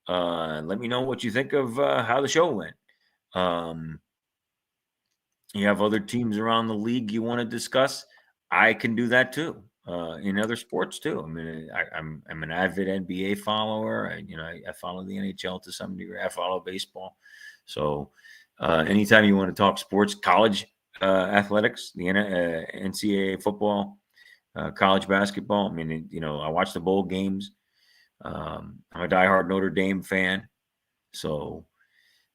let me know what you think of how the show went. You have other teams around the league you want to discuss, I can do that too. In other sports too. I mean, I'm an avid NBA follower. I follow the NHL to some degree. I follow baseball. So anytime you want to talk sports, college athletics, the NCAA football, college basketball. I mean, I watch the bowl games. I'm a diehard Notre Dame fan. So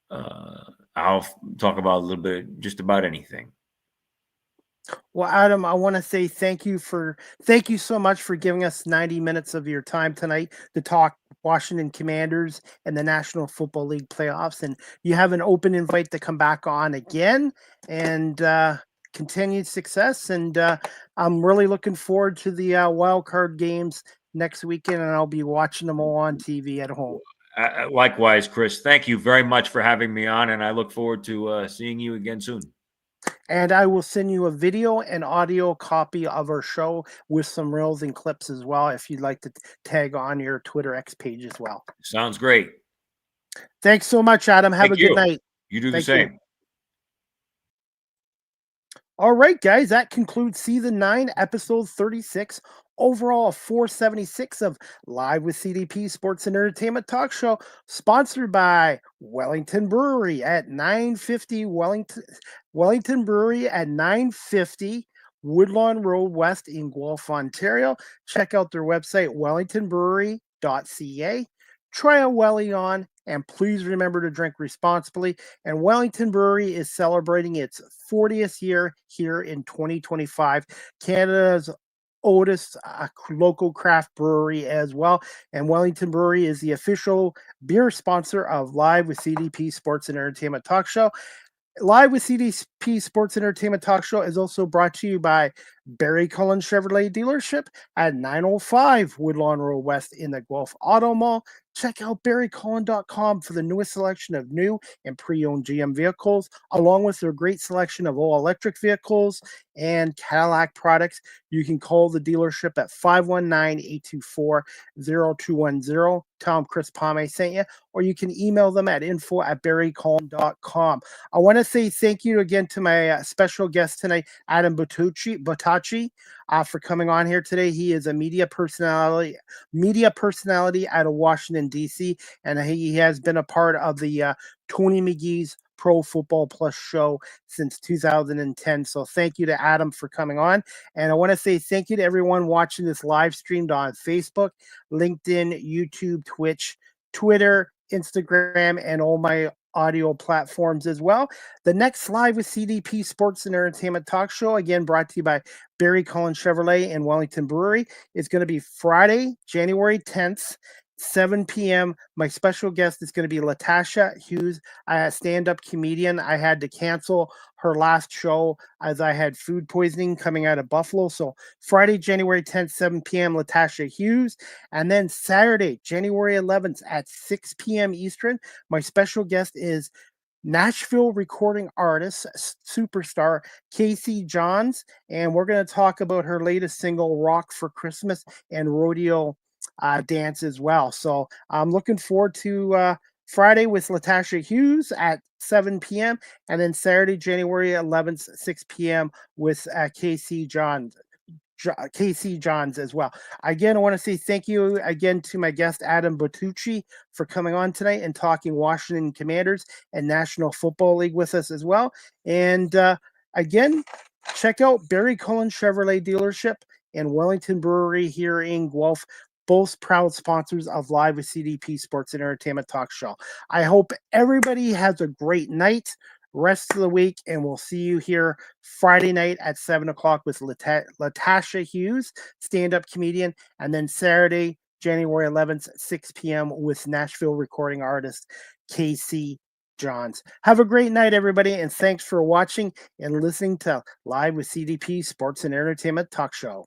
I'll talk about a little bit, just about anything. Well, Adam, I want to say thank you so much for giving us 90 minutes of your time tonight to talk Washington Commanders and the National Football League playoffs. And you have an open invite to come back on again, and continued success. And I'm really looking forward to the wild card games next weekend, and I'll be watching them all on TV at home. Likewise, Chris. Thank you very much for having me on, and I look forward to seeing you again soon. And I will send you a video and audio copy of our show with some reels and clips as well, if you'd like to tag on your Twitter X page as well. Sounds great. Thanks so much, Adam. Have a good night. You do the same. All right, guys, that concludes season 9, episode 36. Overall, 476 of Live with CDP Sports and Entertainment Talk Show, sponsored by Wellington Brewery at 950 Wellington Brewery at 950 Woodlawn Road West in Guelph, Ontario. Check out their website, wellingtonbrewery.ca. Try a Welly on, and please remember to drink responsibly. And Wellington Brewery is celebrating its 40th year here in 2025. Canada's oldest local craft brewery as well. And Wellington Brewery is the official beer sponsor of Live with CDP Sports and Entertainment Talk Show. Live with CDP Sports and Entertainment Talk Show is also brought to you by Barry Cullen Chevrolet Dealership at 905 Woodlawn Road West in the Guelph Auto Mall. Check out barrycullen.com for the newest selection of new and pre-owned GM vehicles, along with their great selection of all electric vehicles and Cadillac products. You can call the dealership at 519-824-0210. Tell them Chris Palme sent you, or you can email them at info@barrycullen.com. I want to say thank you again to my special guest tonight, Adam Battocchi, for coming on here today. He is a media personality out of Washington, D.C., and he has been a part of the Tony McGee's Pro Football Plus show since 2010. So thank you to Adam for coming on. And I want to say thank you to everyone watching this live streamed on Facebook, LinkedIn, YouTube, Twitch, Twitter, Instagram, and all my audio platforms as well. The next Live with CDP Sports and Entertainment Talk Show, again brought to you by Barry Cullen Chevrolet and Wellington Brewery, is going to be Friday, January 10th, 7 p.m. My special guest is going to be Latasha Hughes, a stand-up comedian. I had to cancel her last show as I had food poisoning coming out of Buffalo. So Friday, January 10th, 7 p.m., Latasha Hughes. And then Saturday, January 11th at 6 p.m. Eastern, my special guest is Nashville recording artist, superstar Casey Johns. And we're going to talk about her latest single, Rock for Christmas, and Rodeo dance as well. So I'm looking forward to Friday with Latasha Hughes at 7 p.m. and then Saturday, January 11th, 6 p.m. with KC Johns as well. Again, I want to say thank you again to my guest, Adam Battocchi, for coming on tonight and talking Washington Commanders and National Football League with us as well. And again, check out Barry Cullen Chevrolet Dealership and Wellington Brewery here in Guelph, both proud sponsors of Live with CDP Sports and Entertainment Talk Show. I hope everybody has a great night, rest of the week, and we'll see you here Friday night at 7 o'clock with Latasha Hughes, stand-up comedian, and then Saturday, January 11th, 6 p.m. with Nashville recording artist KC Johns. Have a great night, everybody, and thanks for watching and listening to Live with CDP Sports and Entertainment Talk Show.